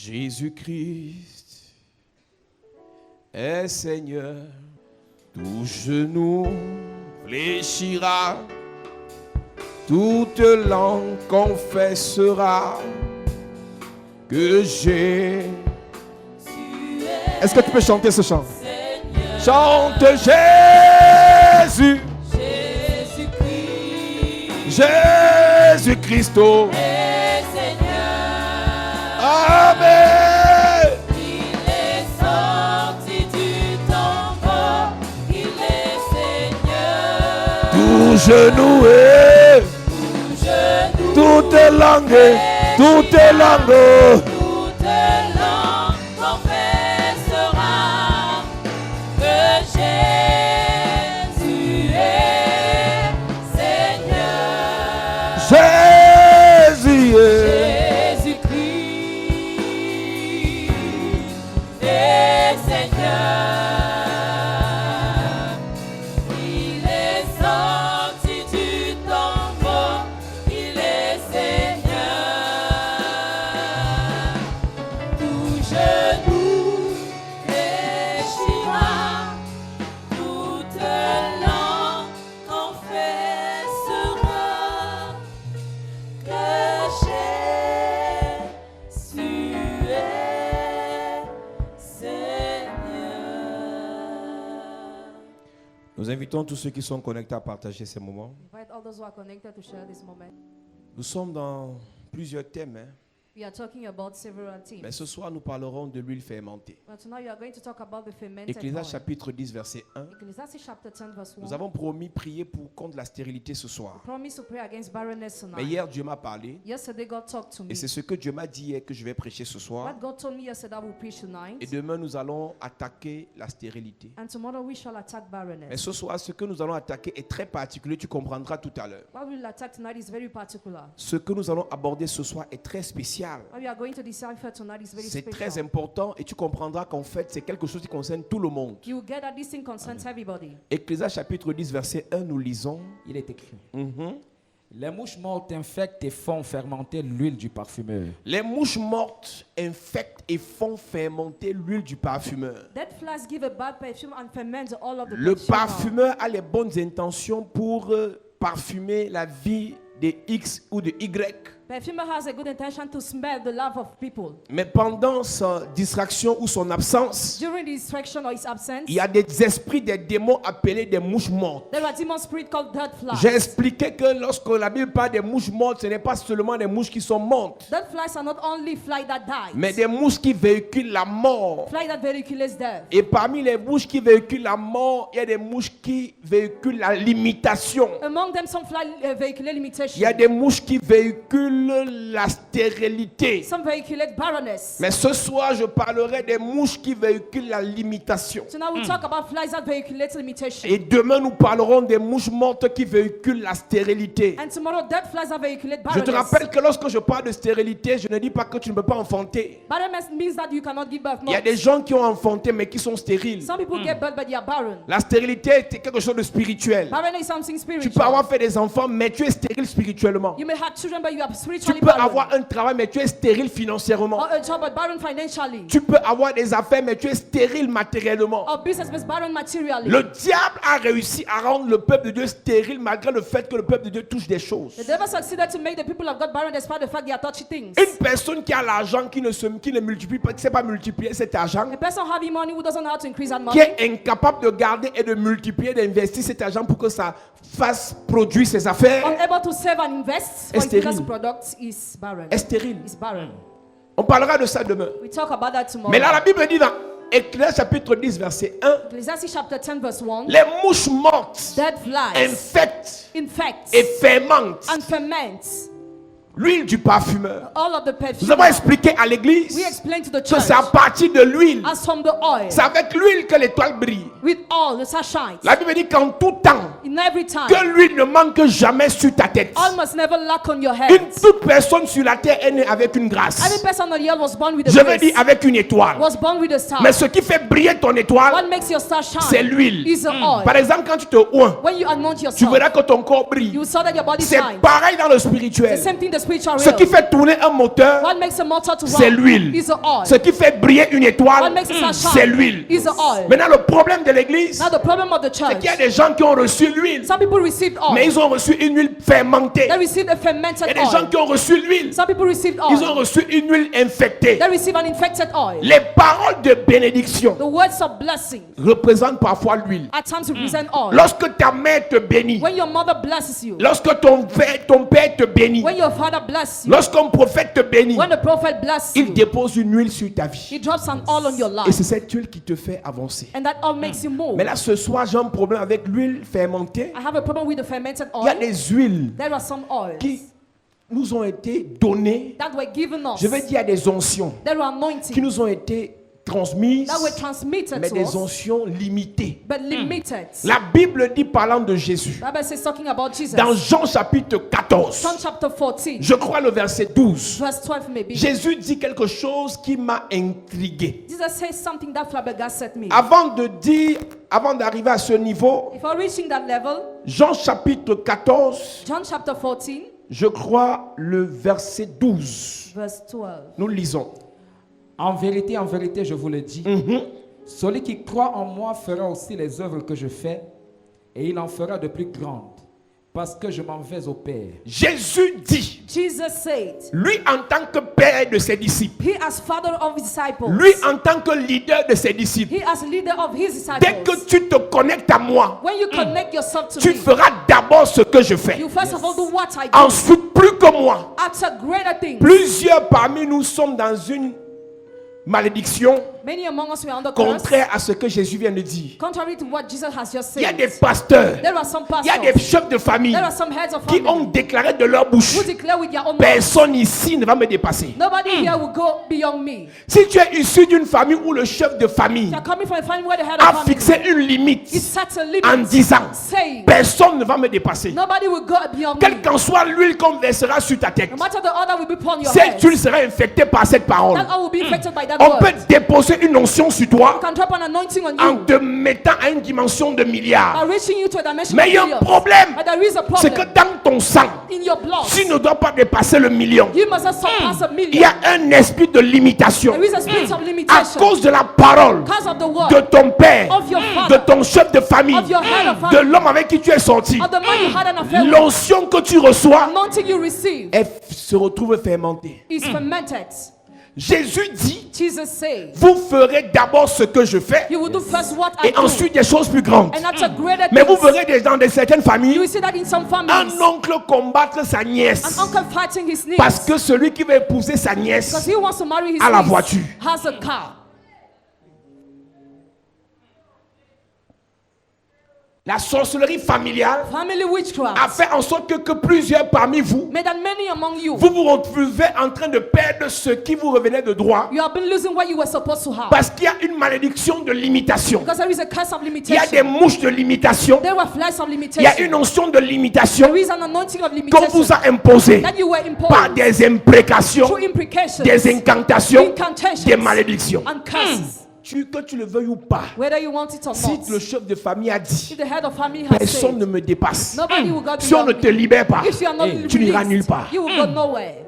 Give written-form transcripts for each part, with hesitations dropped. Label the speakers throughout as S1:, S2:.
S1: Jésus-Christ est Seigneur, tout genou fléchira, toute langue confessera que j'ai. Est-ce que tu peux chanter ce chant? Seigneur, chante Jésus, Jésus-Christ, oh. Amen.
S2: Il est sorti du tombeau, il est Seigneur.
S1: Tout genou et toute langue, toute langue
S2: confessera que Jésus est Seigneur.
S1: Jésus est. Nous invitons tous ceux qui sont connectés à partager ces moments. Nous sommes dans plusieurs thèmes.
S2: We are talking about several themes.
S1: Mais ce soir, nous parlerons de l'huile fermentée.
S2: But tonight we are going to talk about the fermented
S1: Ecclésiaste
S2: oil.
S1: chapitre 10, verset 1.
S2: Ecclesiastes chapter 10 verse 1.
S1: Nous avons promis prier contre la stérilité ce
S2: We
S1: soir.
S2: promise to pray against barrenness tonight.
S1: Mais hier, Dieu m'a parlé.
S2: Yesterday God talked to me.
S1: Et c'est ce que Dieu m'a dit hier que je vais prêcher ce soir.
S2: What God told me yesterday I will preach tonight.
S1: Et demain, nous allons attaquer la stérilité.
S2: And tomorrow we shall attack barrenness.
S1: Mais ce soir, ce que nous allons attaquer est très particulier. Tu comprendras tout à l'heure.
S2: What we will attack tonight is very particular.
S1: Ce que nous allons aborder ce soir est très spécial.
S2: What we are going to decipher tonight is very
S1: C'est
S2: special.
S1: très important et tu comprendras qu'en fait, c'est quelque chose qui concerne tout le monde.
S2: You will get that this thing concerns everybody.
S1: Ecclésiaste chapitre 10, verset 1, nous lisons.
S3: Il est écrit. Les mouches mortes infectent et font fermenter l'huile du parfumeur.
S1: Les mouches mortes infectent et font fermenter l'huile du parfumeur.
S2: Dead flies give a bad perfume and ferment all of the
S1: Le
S2: perfume.
S1: parfumeur a les bonnes intentions pour parfumer la vie de X ou de Y.
S2: Perfumer has a good intention to smell the love of people.
S1: Mais pendant sa distraction ou son absence,
S2: During the distraction or his absence,
S1: il y a des esprits, des démons appelés des mouches mortes.
S2: there are demon spirits called dead flies.
S1: J'ai expliqué que lorsque la Bible parle des mouches mortes, ce n'est pas seulement des mouches qui sont mortes,
S2: Dead flies are not only flies that die,
S1: mais des mouches qui véhiculent la mort.
S2: flies that vehiculate death.
S1: Et parmi les mouches qui véhiculent la mort, il y a des mouches qui véhiculent la limitation.
S2: Among them, some fly vehiculate limitation.
S1: Il y a des mouches qui véhiculent la stérilité.
S2: Some vehiculate barrenness.
S1: Mais ce soir, je parlerai des mouches qui véhiculent la limitation.
S2: So now we talk about flies that vehiculate limitation.
S1: Et demain, nous parlerons des mouches mortes qui véhiculent la stérilité.
S2: And tomorrow, dead flies that vehiculate
S1: Je te
S2: barrenness.
S1: rappelle que lorsque je parle de stérilité, je ne dis pas que tu ne peux pas enfanter.
S2: Barrenness means that you cannot give birth.
S1: Il y a des gens qui ont enfanté mais qui sont stériles.
S2: Some people get birth but they are barren.
S1: La stérilité est quelque chose de spirituel.
S2: Barrenness is something
S1: Tu
S2: spiritual.
S1: peux avoir fait des enfants mais tu es stérile spirituellement.
S2: You may have children but you are
S1: Tu
S2: spiritually
S1: peux
S2: barren.
S1: avoir un travail mais tu es stérile financièrement.
S2: Or a job but barren financially.
S1: Tu peux avoir des affaires mais tu es stérile matériellement.
S2: Or business but barren materially.
S1: Le diable a réussi à rendre le peuple de Dieu stérile malgré le fait que le peuple de Dieu touche des choses.
S2: The devil succeeded to make the people of God barren despite the fact they are touching things.
S1: Une personne qui a l'argent, qui ne multiplie pas, qui ne sait pas multiplier cet argent,
S2: A person having money who doesn't know how to increase that
S1: qui
S2: money,
S1: est incapable de garder et de multiplier, d'investir cet argent pour que ça fasse produire ses affaires,
S2: unable to save and invest for
S1: Stérile.
S2: his products, is barren.
S1: est stérile.
S2: Is barren.
S1: On parlera de ça demain.
S2: We talk about that tomorrow.
S1: Mais là, la Bible dit dans Ecclésiaste chapitre 10, verset 1,
S2: Ecclesiastes chapter 10 verse 1.
S1: les mouches mortes
S2: Dead flies
S1: infectent
S2: infect
S1: et fermentent
S2: and ferment
S1: l'huile du parfumeur.
S2: all of the
S1: Nous
S2: perfume.
S1: avons expliqué à l'église
S2: We explain to the
S1: que
S2: church
S1: c'est à partir de l'huile.
S2: as from the oil
S1: C'est avec l'huile que l'étoile brille.
S2: with all the sunshine.
S1: La Bible dit qu'en tout temps,
S2: In Every time.
S1: Que l'huile ne manque jamais sur ta tête.
S2: Oil must never lack on your
S1: Une
S2: head.
S1: toute personne sur la terre est née avec une
S2: Every
S1: grâce.
S2: person on the earth was born with a
S1: Je veux
S2: grace.
S1: dire avec une étoile.
S2: Was born with a star.
S1: Mais ce qui fait briller ton étoile,
S2: What makes your star shine?
S1: c'est l'huile.
S2: Is the oil.
S1: Par exemple, quand tu te oins,
S2: When you anoint
S1: tu
S2: yourself,
S1: verras que ton corps brille.
S2: you saw that your body
S1: C'est
S2: shines.
S1: pareil dans le
S2: The
S1: spirituel.
S2: same thing the spiritual
S1: Ce qui
S2: realm.
S1: fait tourner un moteur,
S2: What makes a motor to
S1: c'est
S2: run?
S1: l'huile.
S2: Is the oil.
S1: Ce qui fait briller une
S2: What
S1: étoile,
S2: makes the sun shine?
S1: c'est l'huile.
S2: Is the oil.
S1: Maintenant, le problème de l'église,
S2: Now the problem of the
S1: c'est
S2: church.
S1: qu'il y a des gens qui ont reçu l'huile,
S2: Some people received
S1: mais
S2: oil.
S1: ils ont reçu une huile fermentée.
S2: They received a
S1: Il y
S2: fermented
S1: a des gens
S2: oil.
S1: qui ont reçu l'huile,
S2: Some people received
S1: ils ont
S2: oil.
S1: reçu une huile infectée.
S2: They received an infected oil.
S1: Les paroles de bénédiction
S2: The words of blessing
S1: représentent parfois l'huile.
S2: at times represent oil.
S1: Lorsque ta mère te bénit,
S2: When your mother blesses you,
S1: lorsque ton père te bénit,
S2: when your father blesses you,
S1: lorsqu'un prophète te bénit,
S2: when the prophet blesses
S1: il
S2: you,
S1: dépose une huile sur ta
S2: he
S1: vie.
S2: drops an oil on your
S1: Et
S2: life.
S1: c'est cette huile qui te fait avancer.
S2: And that oil makes you move.
S1: Mais là, ce soir, j'ai un problème avec l'huile fermentée.
S2: I have a problem with the fermented
S1: Il y a
S2: oil.
S1: des huiles
S2: There are some oils
S1: qui nous ont été données.
S2: that were given us.
S1: Je veux dire, il y a des onctions
S2: There were
S1: qui
S2: anointing
S1: nous ont été transmises,
S2: that were transmitted
S1: mais
S2: to
S1: des
S2: us,
S1: onctions limitées.
S2: but limited.
S1: La Bible dit, parlant de Jésus,
S2: Bible says talking about Jesus.
S1: dans Jean chapitre 14,
S2: John chapter 14,
S1: je crois le verset 12,
S2: verse 12 maybe.
S1: Jésus dit quelque chose qui m'a intrigué.
S2: Jesus says something that flabbergasted me.
S1: Avant d'arriver à ce niveau,
S2: Before reaching that level,
S1: Jean chapitre 14,
S2: John chapter 14,
S1: je crois le verset 12.
S2: verse 12.
S1: Nous lisons.
S3: En vérité, je vous le dis, celui qui croit en moi fera aussi les œuvres que je fais, et il en fera de plus grandes, parce que je m'en vais au Père.
S1: Jésus dit,
S2: Jesus said,
S1: lui en tant que père de ses disciples,
S2: he as father of disciples,
S1: lui en tant que leader de ses disciples,
S2: he as leader of his
S1: dès que
S2: disciples.
S1: tu te connectes à moi,
S2: When you connect yourself to
S1: tu
S2: me,
S1: feras d'abord ce que je fais.
S2: you first of all do what I do.
S1: Ensuite, plus que moi,
S2: After greater things,
S1: plusieurs parmi nous sommes dans une malédiction
S2: many among us were under curse,
S1: contraire à ce que Jésus vient de dire.
S2: contrary to what Jesus has just
S1: Il y a
S2: said.
S1: des pasteurs,
S2: There are some
S1: il y a des
S2: pastors,
S1: chefs de famille
S2: there are some heads of
S1: qui ont
S2: family
S1: déclaré de leur bouche,
S2: who declare with their own mouth,
S1: personne ici ne va me dépasser.
S2: nobody here will go beyond me.
S1: Si tu es issu d'une famille où le chef de famille
S2: They are coming from a family where the head
S1: a
S2: of family
S1: fixé une limite
S2: is set a limit,
S1: en disant,
S2: saying
S1: personne ne va me dépasser.
S2: nobody will go beyond
S1: Quelle
S2: me.
S1: qu'en soit l'huile qu'on versera sur ta tête,
S2: No matter the order will be put on your
S1: cette
S2: head,
S1: huile sera infectée par cette parole.
S2: that oil will be affected by that
S1: On
S2: word.
S1: peut déposer une onction sur
S2: You
S1: toi
S2: can drop an anointing on
S1: en
S2: you
S1: te mettant à une dimension de milliards.
S2: by reaching you to a dimension
S1: Mais
S2: of
S1: il y a un
S2: millions.
S1: problème,
S2: But there is a
S1: c'est que
S2: problem
S1: dans ton sang,
S2: in your blood.
S1: tu ne dois pas dépasser le million.
S2: You must not surpass a
S1: Il y
S2: million.
S1: a un esprit de limitation
S2: There is a spirit of
S1: à
S2: limitation
S1: cause de la parole
S2: because of the word
S1: de ton père,
S2: of your
S1: de
S2: father,
S1: ton chef de famille,
S2: of your head of
S1: de
S2: family,
S1: l'homme avec qui tu es sorti.
S2: of the man you had an affair with.
S1: L'onction que tu reçois,
S2: Anointing you receive
S1: elle se retrouve fermentée.
S2: is fermented.
S1: Jésus dit,
S2: Jesus said,
S1: vous ferez d'abord ce que je fais
S2: you will do first what I
S1: et
S2: do,
S1: ensuite des choses plus grandes.
S2: and after greater
S1: Mais vous
S2: things,
S1: verrez dans certaines
S2: you
S1: familles,
S2: will see that in some
S1: un
S2: families,
S1: oncle combattre sa nièce
S2: an uncle fighting his niece
S1: parce que celui qui va épouser sa
S2: because
S1: nièce,
S2: he wants to marry his
S1: à la
S2: niece,
S1: voiture.
S2: has a car.
S1: La sorcellerie familiale
S2: Family
S1: a
S2: witchcraft
S1: fait en sorte que plusieurs parmi vous,
S2: made that many among you,
S1: vous vous retrouvez en train de perdre ce qui vous revenait de droit
S2: you have been losing what you were supposed to have
S1: parce qu'il y a une malédiction de limitation.
S2: because there is a curse of
S1: Il y a des
S2: limitation.
S1: mouches de limitation.
S2: There were flies of
S1: Il y a
S2: limitation.
S1: une onction de limitation
S2: There is an anointing of
S1: qu'on
S2: limitation
S1: vous a imposée
S2: that you were
S1: par
S2: imposed
S1: des imprécations,
S2: through imprecations,
S1: des incantations,
S2: incantations,
S1: des malédictions.
S2: and curses.
S1: Que tu le veuilles ou pas,
S2: Whether you want it or
S1: si
S2: not,
S1: le chef de famille a dit,
S2: if the head of family has
S1: personne
S2: said,
S1: ne me dépasse,
S2: nobody will go
S1: si on ne
S2: beyond
S1: te
S2: me.
S1: libère pas,
S2: If you are not
S1: tu n'iras nulle
S2: released,
S1: part.
S2: you will go nowhere.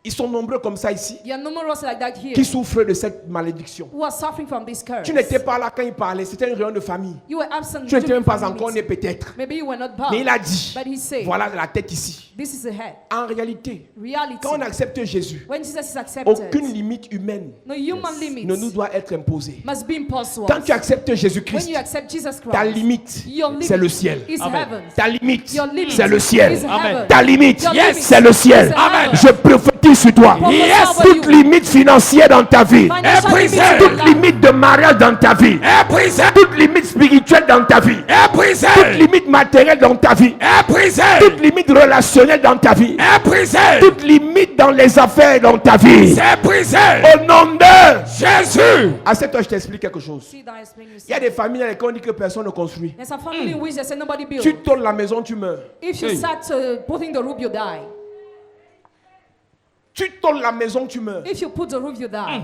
S1: Ils sont nombreux comme ça ici
S2: There are numerous like that here
S1: qui souffrent de cette malédiction.
S2: who are suffering from this curse.
S1: Tu n'étais pas là quand il parlait, c'était une réunion de famille.
S2: You were absent
S1: Tu n'étais
S2: during
S1: même pas
S2: family
S1: encore né
S2: meeting.
S1: peut-être.
S2: Maybe you were not
S1: Mais il
S2: bound,
S1: a dit,
S2: but he said,
S1: voilà la tête ici.
S2: this is the head.
S1: En réalité,
S2: Reality.
S1: quand on accepte Jésus,
S2: When Jesus is accepted,
S1: aucune limite humaine
S2: no human limit
S1: ne nous doit être imposée.
S2: must be imposed to
S1: Quand
S2: us.
S1: tu acceptes
S2: When
S1: Jésus-Christ,
S2: you accept Jesus
S1: ta
S2: Christ,
S1: limite,
S2: your limit
S1: c'est le ciel.
S2: is
S3: Amen.
S2: heaven.
S1: Ta limite,
S2: Your limit
S1: c'est le
S2: is
S1: ciel.
S2: heaven.
S1: Ta limite,
S2: Your limit
S1: c'est le ciel.
S2: is heaven.
S1: Je prophétise prophétise sur toi.
S2: Yes.
S1: Toute limite financière dans ta vie.
S2: Financial
S3: brisé.
S2: limits in
S1: Toute
S2: your life.
S1: limite de mariage dans ta vie.
S3: Est brisé.
S1: Toute limite spirituelle dans ta vie.
S3: Est brisé.
S1: Toute limite matérielle dans ta vie.
S3: Est brisé.
S1: Toute limite relationnelle dans ta vie.
S3: Est brisé.
S1: Toute limite dans les affaires dans ta vie.
S3: C'est brisé.
S1: Au nom de
S3: Jésus.
S1: À cette heure, je t'explique quelque chose.
S2: See that I explain you.
S1: Il y a des familles dans lesquelles on dit que personne ne construit.
S2: There's a family in which they say nobody build.
S1: Tu tournes la maison, tu meurs.
S2: If you
S3: Hey.
S2: start putting the roof, you die.
S1: Tu tournes la maison, tu meurs.
S2: If you put the roof, you die.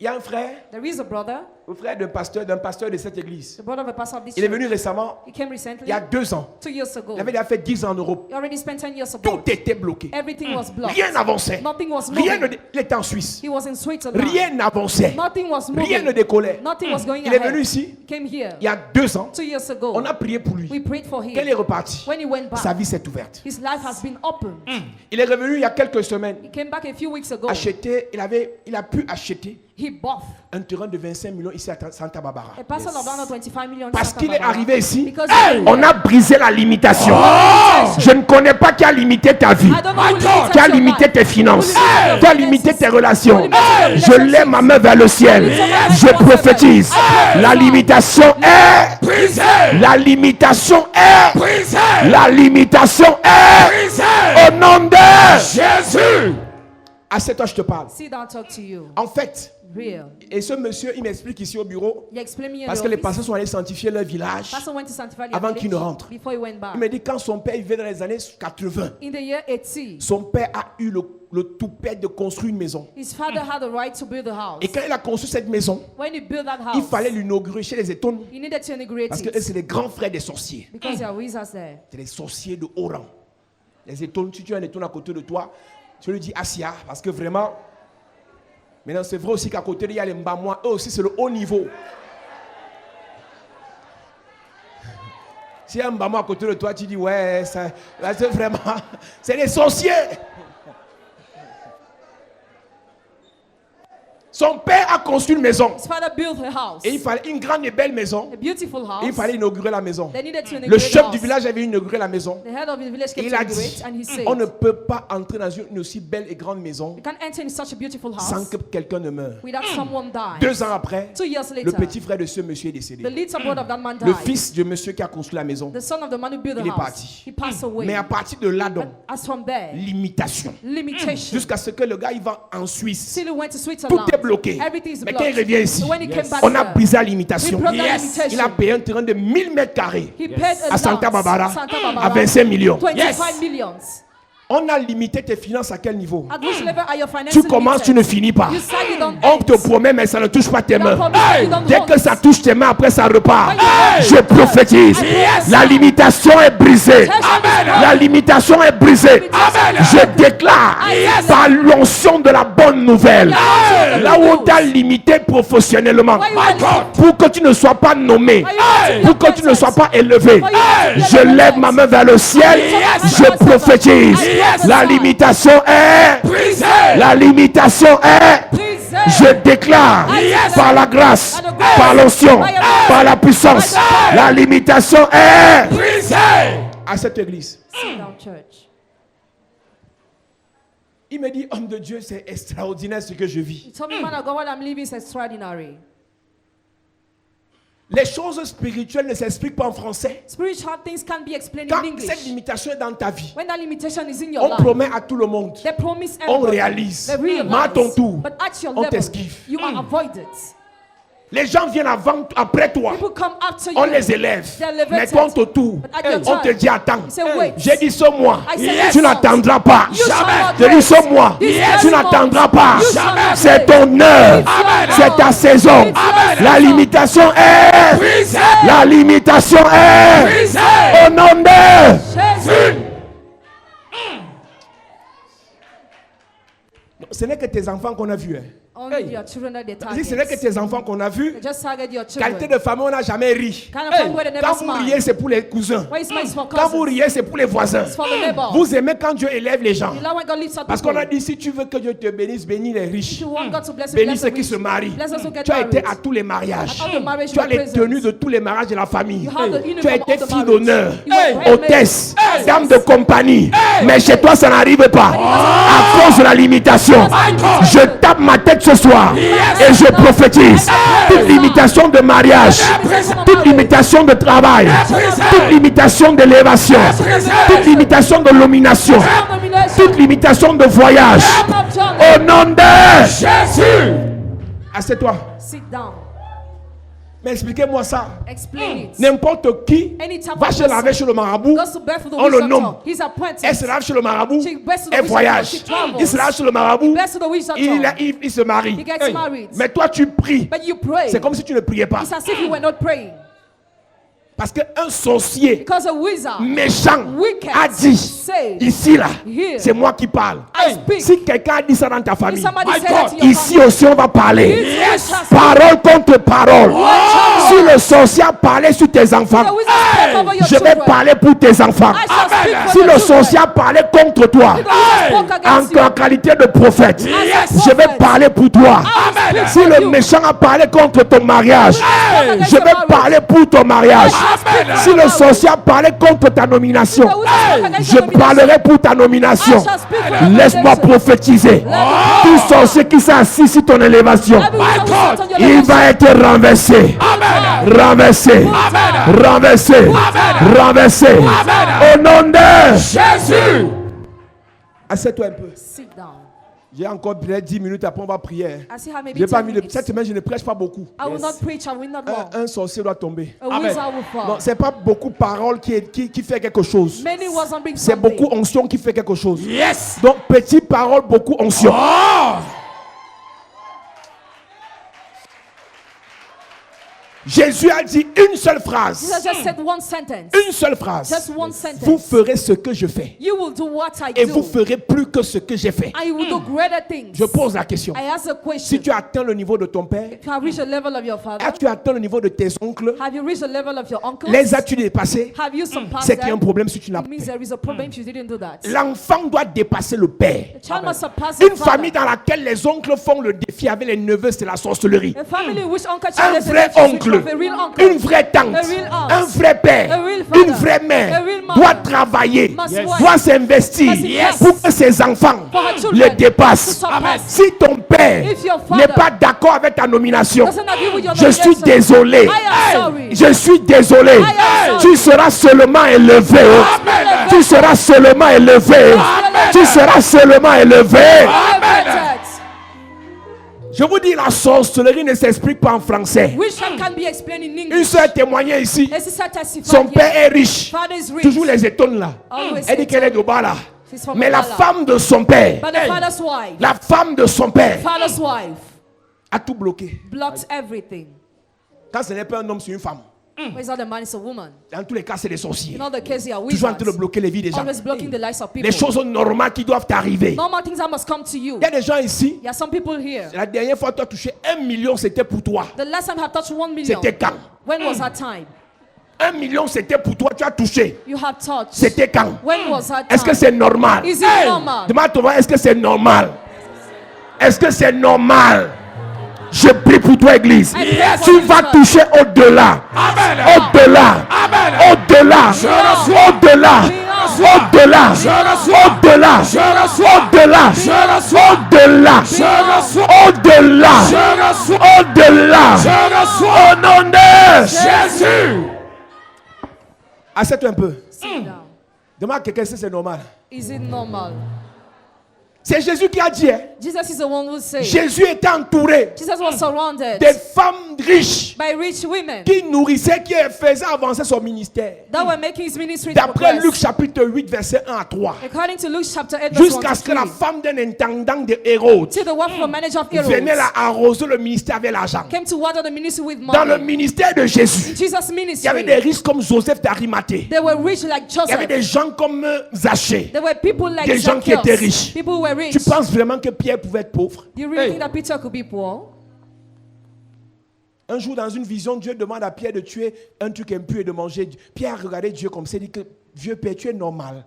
S1: Il y a un frère d'un pasteur de cette église.
S2: The brother of a pastor of this
S1: Il est
S2: church.
S1: venu récemment,
S2: He came recently.
S1: il y a 2 ans.
S2: 2 years ago.
S1: Il avait déjà fait 10 ans en Europe.
S2: He already spent 10 years
S1: Tout
S2: abroad.
S1: était bloqué.
S2: Everything was blocked.
S1: Rien n'avançait.
S2: Nothing was
S1: Rien
S2: moving.
S1: il était en Suisse.
S2: He was in Switzerland.
S1: Rien n'avançait.
S2: Nothing was moving.
S1: Rien ne décollait.
S2: Nothing was going
S1: Il est
S2: ahead.
S1: venu ici,
S2: He came here
S1: il y a 2 ans.
S2: 2 years ago.
S1: On a prié pour lui.
S2: We prayed for him.
S1: Quand il est reparti,
S2: When he went back,
S1: sa vie s'est ouverte.
S2: his life has been opened.
S1: Il est revenu il y a quelques semaines.
S2: He came back a few weeks ago.
S1: Il a pu acheter
S2: He bought
S1: un terrain de 25 millions ici à Santa Barbara.
S2: a parcel of around 25 million.
S1: Parce
S2: Santa
S1: qu'il est
S2: Barbara.
S1: arrivé ici,
S2: Because he came
S1: on
S2: here.
S1: a brisé la limitation. Je ne connais pas qui a limité ta vie,
S2: I don't know who limited
S1: qui a
S2: your
S1: limité
S2: life.
S1: tes finances,
S2: Who limited your
S1: qui a
S2: finances.
S1: limité tes relations.
S2: Who limited your
S1: Je
S2: relationships.
S1: lève ma main vers le ciel. Je prophétise. La limitation est
S3: Brisé.
S1: La limitation est
S3: Brisé.
S1: La limitation est
S3: Brisé.
S1: au nom de
S3: Jésus.
S1: À cette heure, je te parle.
S2: Sit down, talk to you.
S1: En fait,
S2: Real.
S1: et ce monsieur, il m'explique ici au bureau,
S2: You explain me in
S1: parce
S2: the
S1: que les
S2: office.
S1: pasteurs sont allés sanctifier leur village.
S2: Pastor went to sanctify their
S1: Avant
S2: village
S1: qu'il ne rentre.
S2: before he went back.
S1: Il me dit quand son père vivait dans les années 80,
S2: In the year 80,
S1: son père a eu le toupet de construire une maison.
S2: his father had the right to build a house.
S1: Et quand il a conçu cette maison,
S2: When he built that house,
S1: il fallait l'inaugurer chez les étones.
S2: he needed to inaugurate
S1: Parce que eux,
S2: it
S1: c'est les grands frères des sorciers.
S2: because there are wizards there.
S1: C'est les sorciers de haut rang. Les étones, si tu as un étonne à côté de toi, tu lui dis Asia, parce que vraiment. Maintenant, c'est vrai aussi qu'à côté, il y a les Mbamois. Eux aussi, c'est le haut niveau. S'il y a un Mbamo à côté de toi, tu dis ouais, ça, là, c'est vraiment. C'est les sorciers. Son père a construit une maison.
S2: His father built a house,
S1: Et il fallait une grande et belle maison.
S2: a beautiful house.
S1: Et il fallait inaugurer la maison.
S2: They needed to
S1: Le
S2: inaugurate
S1: chef
S2: the
S1: du
S2: house.
S1: village avait inauguré la maison.
S2: The head of the village
S1: Et
S2: came
S1: il
S2: to
S1: a
S2: inaugurate
S1: dit,
S2: and he said,
S1: on ne peut pas entrer dans une aussi belle et grande maison
S2: you can't enter in such a beautiful
S1: sans
S2: house
S1: que quelqu'un ne meure.
S2: without someone dying.
S1: 2 ans après,
S2: 2 years
S1: le
S2: later,
S1: petit frère de ce monsieur est décédé.
S2: the little brother of that man
S1: Le
S2: died.
S1: fils de monsieur qui a construit la maison.
S2: The son of the man who built the
S1: Il est
S2: house,
S1: parti.
S2: he passed away.
S1: Mais à partir de là, donc,
S2: But as from there,
S1: limitation.
S2: limitation.
S1: Jusqu'à ce que le gars, il va en Suisse.
S2: Still he went to Switzerland.
S1: Tout est bloqué.
S2: Everything is
S1: Mais quand il
S2: blocked.
S1: revient ici,
S2: So when he came back
S1: on a
S2: here,
S1: brisé la
S2: we
S1: limitation.
S2: broke that
S3: Yes.
S2: limitation.
S1: Il a payé un terrain de 1000 mètres carrés
S2: He paid a
S1: à Santa
S2: dance,
S1: Barbara
S2: Santa
S1: à
S2: Barbara,
S1: 25 millions.
S2: 25 millions.
S1: On a limité tes finances à quel niveau?
S2: At which level are your finances
S1: Tu commences, tu ne finis pas.
S2: You said you don't
S1: On
S2: end.
S1: te promet, mais ça ne touche pas tes mains.
S2: promise, you don't
S1: Dès
S2: want.
S1: que ça touche tes mains, après ça repart.
S2: Hey.
S1: Je prophétise.
S2: Yes.
S1: La limitation est brisée.
S2: Amen.
S1: La limitation est brisée.
S2: Amen.
S1: Je déclare
S2: Yes.
S1: par l'onction de la bonne nouvelle.
S2: Hey.
S1: Là où on t'a limité professionnellement,
S2: Why you were limited?
S1: pour que tu ne sois pas nommé,
S2: Why you were
S1: pour que tu ne
S2: limited?
S1: sois pas élevé,
S2: Why you were
S1: je
S2: limited?
S1: lève ma main vers le ciel.
S2: Yes.
S1: Je prophétise.
S2: Yes.
S1: La limitation est
S3: Brisé.
S1: la limitation est.
S2: Please,
S1: Je déclare
S2: Yes.
S1: par la grâce,
S2: By the grace,
S1: par l'onction,
S2: by your grace,
S1: par la puissance,
S2: by the power.
S1: la limitation est
S3: Brisé.
S1: à cette église.
S2: Sit down, church.
S1: Il me dit, homme de Dieu, c'est extraordinaire ce que je
S2: He
S1: vis.
S2: told me, man of God, what I'm living is extraordinary.
S1: Les choses spirituelles ne s'expliquent pas en français.
S2: Spiritual things can't be explained
S1: Quand
S2: in
S1: cette
S2: English.
S1: limitation est dans ta vie,
S2: When that limitation is in your
S1: on
S2: life,
S1: promet à tout le monde.
S2: they promise
S1: On
S2: everybody.
S1: réalise.
S2: They realize.
S1: Mais à ton tour,
S2: But at your
S1: on
S2: level,
S1: t'esquive.
S2: you are avoided.
S1: Les gens viennent après toi.
S2: People come after
S1: On
S2: you.
S1: les élève.
S2: They're elevated.
S1: Mais toi, on te tourne.
S2: But at your
S1: On te
S2: time,
S1: dit attends.
S2: you say, wait.
S1: J'ai dit ce mois.
S2: I said,
S1: Tu
S2: yes,
S1: n'attendras pas.
S2: You shall not
S1: Je dis
S2: wait.
S1: ce mois.
S2: This
S1: Tu
S2: very
S1: n'attendras
S2: month.
S1: pas.
S2: You shall not
S1: C'est
S2: wait.
S1: ton heure.
S2: It's your
S1: C'est
S2: hour.
S1: ta saison.
S2: It's your
S1: La
S2: season.
S1: limitation est.
S3: Brisé.
S1: La limitation est.
S3: Brisé.
S1: Au nom de.
S2: Jésus.
S1: Ce n'est que tes enfants qu'on a vus. Hein.
S2: Only
S3: Hey.
S2: your children are the
S1: Si ce n'est que
S2: targets.
S1: tes enfants qu'on a vus,
S2: They just target your
S1: qualité
S2: children.
S1: de famille, on n'a jamais ri.
S2: Kind of family where they never
S1: Quand vous riez,
S2: smile.
S1: c'est pour les cousins.
S2: Where you smile is for
S1: Quand vous
S2: cousins.
S1: riez, c'est pour les voisins.
S2: It's for the neighbor.
S1: Vous aimez quand Dieu élève les gens.
S2: You love when God lifts up
S1: Parce qu'on a
S2: people.
S1: dit, si tu veux que Dieu te bénisse, bénis les riches.
S2: You want God to bless you,
S1: Bénis
S2: bless
S1: ceux
S2: the
S1: qui
S2: rich.
S1: se marient.
S2: Bless those who get
S1: Tu as été
S2: married.
S1: à tous les mariages.
S2: At all the marriage
S1: Tu as
S2: you
S1: les
S2: were
S1: tenues
S2: present.
S1: de tous les mariages de la famille.
S2: You have the
S1: Tu as
S2: uniform
S1: été
S2: of the
S1: fille
S2: marriage.
S1: d'honneur,
S2: You were bridesmaid.
S1: hôtesse,
S2: Yes.
S1: dame de compagnie. Mais chez toi, ça n'arrive pas. À cause de la limitation. Je tape ma tête ce soir et je prophétise. Toute limitation de mariage, toute limitation de travail, toute limitation d'élévation, toute limitation de nomination, toute limitation de voyage. Au nom de Jésus. Assieds-toi.
S2: Sit down.
S1: Mais expliquez-moi ça.
S2: Explain it.
S1: N'importe qui
S2: Any type
S1: va
S2: of
S1: chez laver chez le marabout.
S2: goes to bed for the
S1: On le
S2: witch
S1: nomme.
S2: doctor. He's appointed.
S1: Elle se lave chez le marabout.
S2: She goes to the
S1: Elle
S2: witch
S1: voyage.
S2: doctor. She travels.
S1: Il se lave chez le marabout.
S2: Best to the witch doctor.
S1: Il se marie.
S2: He gets married.
S1: Mais toi, tu pries.
S2: But you pray.
S1: C'est comme si tu ne priais pas.
S2: It's as if you were not praying.
S1: Parce qu'un sorcier
S2: Because a wizard
S1: méchant
S2: wicked
S1: a dit,
S2: said,
S1: ici là,
S2: Here.
S1: c'est moi qui parle.
S2: I speak.
S1: Si quelqu'un a dit ça dans ta
S2: If
S1: famille,
S2: somebody
S1: my
S2: said
S1: God,
S2: that to your
S1: ici
S2: family,
S1: aussi on va parler.
S2: Yes.
S1: Parole contre parole. Si le sorcier a parlé sur tes enfants,
S2: the wizard spoke over your
S1: je vais
S2: children.
S1: parler pour tes enfants.
S2: I shall speak for
S1: Si
S2: your
S1: le
S2: children.
S1: sorcier a parlé contre toi,
S2: The wizard spoke against
S1: en
S2: you.
S1: qualité de prophète,
S2: As a
S1: je vais
S2: prophet.
S1: parler pour toi.
S2: Amen.
S1: Si le méchant a parlé contre ton mariage,
S2: against
S1: je
S2: your
S1: vais
S2: marriage.
S1: parler pour ton mariage.
S2: Amen.
S1: Si le sorcier a parlé contre ta nomination,
S2: The wizard spoke against
S1: je
S2: your nomination.
S1: parlerai pour ta nomination.
S2: I shall speak for your
S1: Laisse-moi
S2: nomination.
S1: prophétiser. Tout sorcier qui s'est assis sur ton élévation,
S2: Every wizard who sat on your
S1: il
S2: level
S1: va être renversé. Renversé. Renversé. Renversé. Au nom de Jésus. Assieds-toi un peu.
S2: Sit down.
S1: J'ai encore peut-être 10 minutes, après on va prier.
S2: I see how maybe
S1: J'ai pas
S2: 10
S1: mis
S2: minutes.
S1: cette semaine, je ne prêche pas beaucoup.
S2: I will not preach, I will not walk.
S1: Un sorcier doit tomber.
S2: A wizard will fall.
S1: Non, c'est pas beaucoup de paroles qui fait quelque chose.
S2: Many words don't bring
S1: C'est
S2: something.
S1: beaucoup onction qui fait quelque chose. Yes. Donc, petite parole, beaucoup onction. Jésus a dit une seule phrase.
S2: Jesus just said one sentence.
S1: Une seule phrase.
S2: Just one sentence.
S1: Vous ferez ce que je fais.
S2: You will do what I
S1: Et
S2: do.
S1: vous ferez plus que ce que j'ai fait.
S2: I will do greater things.
S1: Je pose la question.
S2: I ask a
S1: Si
S2: question.
S1: tu as atteint le niveau de ton père,
S2: Have you reached the level of your father?
S1: as-tu atteint le niveau de tes oncles,
S2: Have you reached the level of your uncles?
S1: les as-tu dépassés?
S2: Have you surpassed
S1: C'est qu'il y a un
S2: them?
S1: problème si tu n'as
S2: It
S1: pas
S2: means
S1: fait.
S2: there is a problem if you didn't do that.
S1: L'enfant doit dépasser le père.
S2: The child must surpass
S1: Une
S2: the father.
S1: famille dans laquelle les oncles font le défi avec les neveux, c'est la sorcellerie.
S2: A family which uncle
S1: Un
S2: challenges
S1: vrai
S2: the relationship
S1: oncle,
S2: of a real uncle.
S1: une vraie tante,
S2: A real aunt,
S1: un vrai père,
S2: a real father,
S1: une vraie mère
S2: a real mother,
S1: doit travailler,
S2: must work,
S1: doit s'investir
S2: must invest
S1: pour que ses enfants
S2: for her children
S1: le dépassent.
S2: to surpass.
S1: Si ton père
S2: If your father
S1: n'est pas d'accord avec ta nomination,
S2: doesn't agree with your
S1: je suis
S2: nomination,
S1: désolé.
S2: I am sorry.
S1: Je suis désolé.
S2: am sorry.
S1: Tu seras seulement élevé. Tu seras seulement élevé. Tu seras seulement élevé.
S2: Elevated.
S1: Je vous dis, la sorcellerie ne s'explique pas en français.
S2: Witchcraft can be explained in
S1: Une
S2: English.
S1: seule témoignait ici.
S2: This is a testify
S1: Son
S2: here.
S1: père est riche.
S2: Father is rich.
S1: Toujours les étonne là.
S2: Always
S1: Elle dit qu'elle est de bas là.
S2: She's from
S1: Mais la
S2: Bala.
S1: femme de son père,
S2: But the father's wife,
S1: la femme de son père
S2: father's wife
S1: a tout bloqué.
S2: blocked everything.
S1: Quand ce n'est pas un homme, c'est une femme.
S2: It's not a man, it's a woman.
S1: Dans tous les cas, c'est des sorciers.
S2: In all the cases, they are
S1: Toujours en train de
S2: wizards.
S1: bloquer les vies des gens.
S2: Always blocking the lives of people.
S1: Les choses normales qui doivent arriver.
S2: Normal things that must come to you.
S1: Il y a des gens ici.
S2: There are some people here.
S1: La dernière fois que tu as touché 1 million, c'était pour toi.
S2: The last time I have touched 1 million.
S1: C'était quand?
S2: When was that time?
S1: 1 million, c'était pour toi. Tu as touché.
S2: You have touched.
S1: C'était quand?
S2: When was that time?
S1: Est-ce que c'est normal?
S2: Is it normal?
S1: Demande-toi, est-ce que c'est normal? Est-ce que c'est normal? Je prie pour toi, église.
S2: Yes.
S1: Tu vas toucher au-delà. Au-delà. Au-delà. Au-delà. Au-delà. Au-delà. Au-delà. Au-delà. Au-delà. Au-delà. Au nom de Jésus. Assieds-toi un peu.
S2: Sit down.
S1: Demande à quelqu'un si c'est normal.
S2: Is it normal?
S1: C'est Jésus qui a dit. Hein.
S2: Jesus is the one who said.
S1: Jésus était entouré
S2: Jesus was surrounded
S1: des femmes riches
S2: by rich women
S1: qui nourrissaient, qui faisaient avancer son ministère.
S2: that were making his ministry to
S1: D'après Luc
S2: progress.
S1: chapitre 8, verset 1 à 3.
S2: According to Luke chapter 8, verse 1
S1: Jusqu'à
S2: to
S1: ce que la
S2: 3,
S1: femme d'un intendant de Hérode
S2: till the wife of a manager of Herodes
S1: venait là arroser le ministère avec l'argent.
S2: came to water the ministry with
S1: Dans le
S2: money.
S1: ministère de Jésus,
S2: In Jesus'
S1: il y avait des
S2: ministry,
S1: riches comme Joseph d'Arimathée.
S2: they were rich like
S1: Il y avait
S2: Joseph.
S1: des gens comme Zachée.
S2: There were people like
S1: Des gens qui étaient
S2: Zacchaeus.
S1: riches.
S2: People who were were rich.
S1: Tu penses vraiment que Pierre pouvait être pauvre?
S2: Do you really think that Peter could be poor?
S1: Un jour, dans une vision, Dieu demande à Pierre de tuer un truc impur et de manger. Pierre a regardé Dieu comme ça, il dit que vieux Père, tu es normal.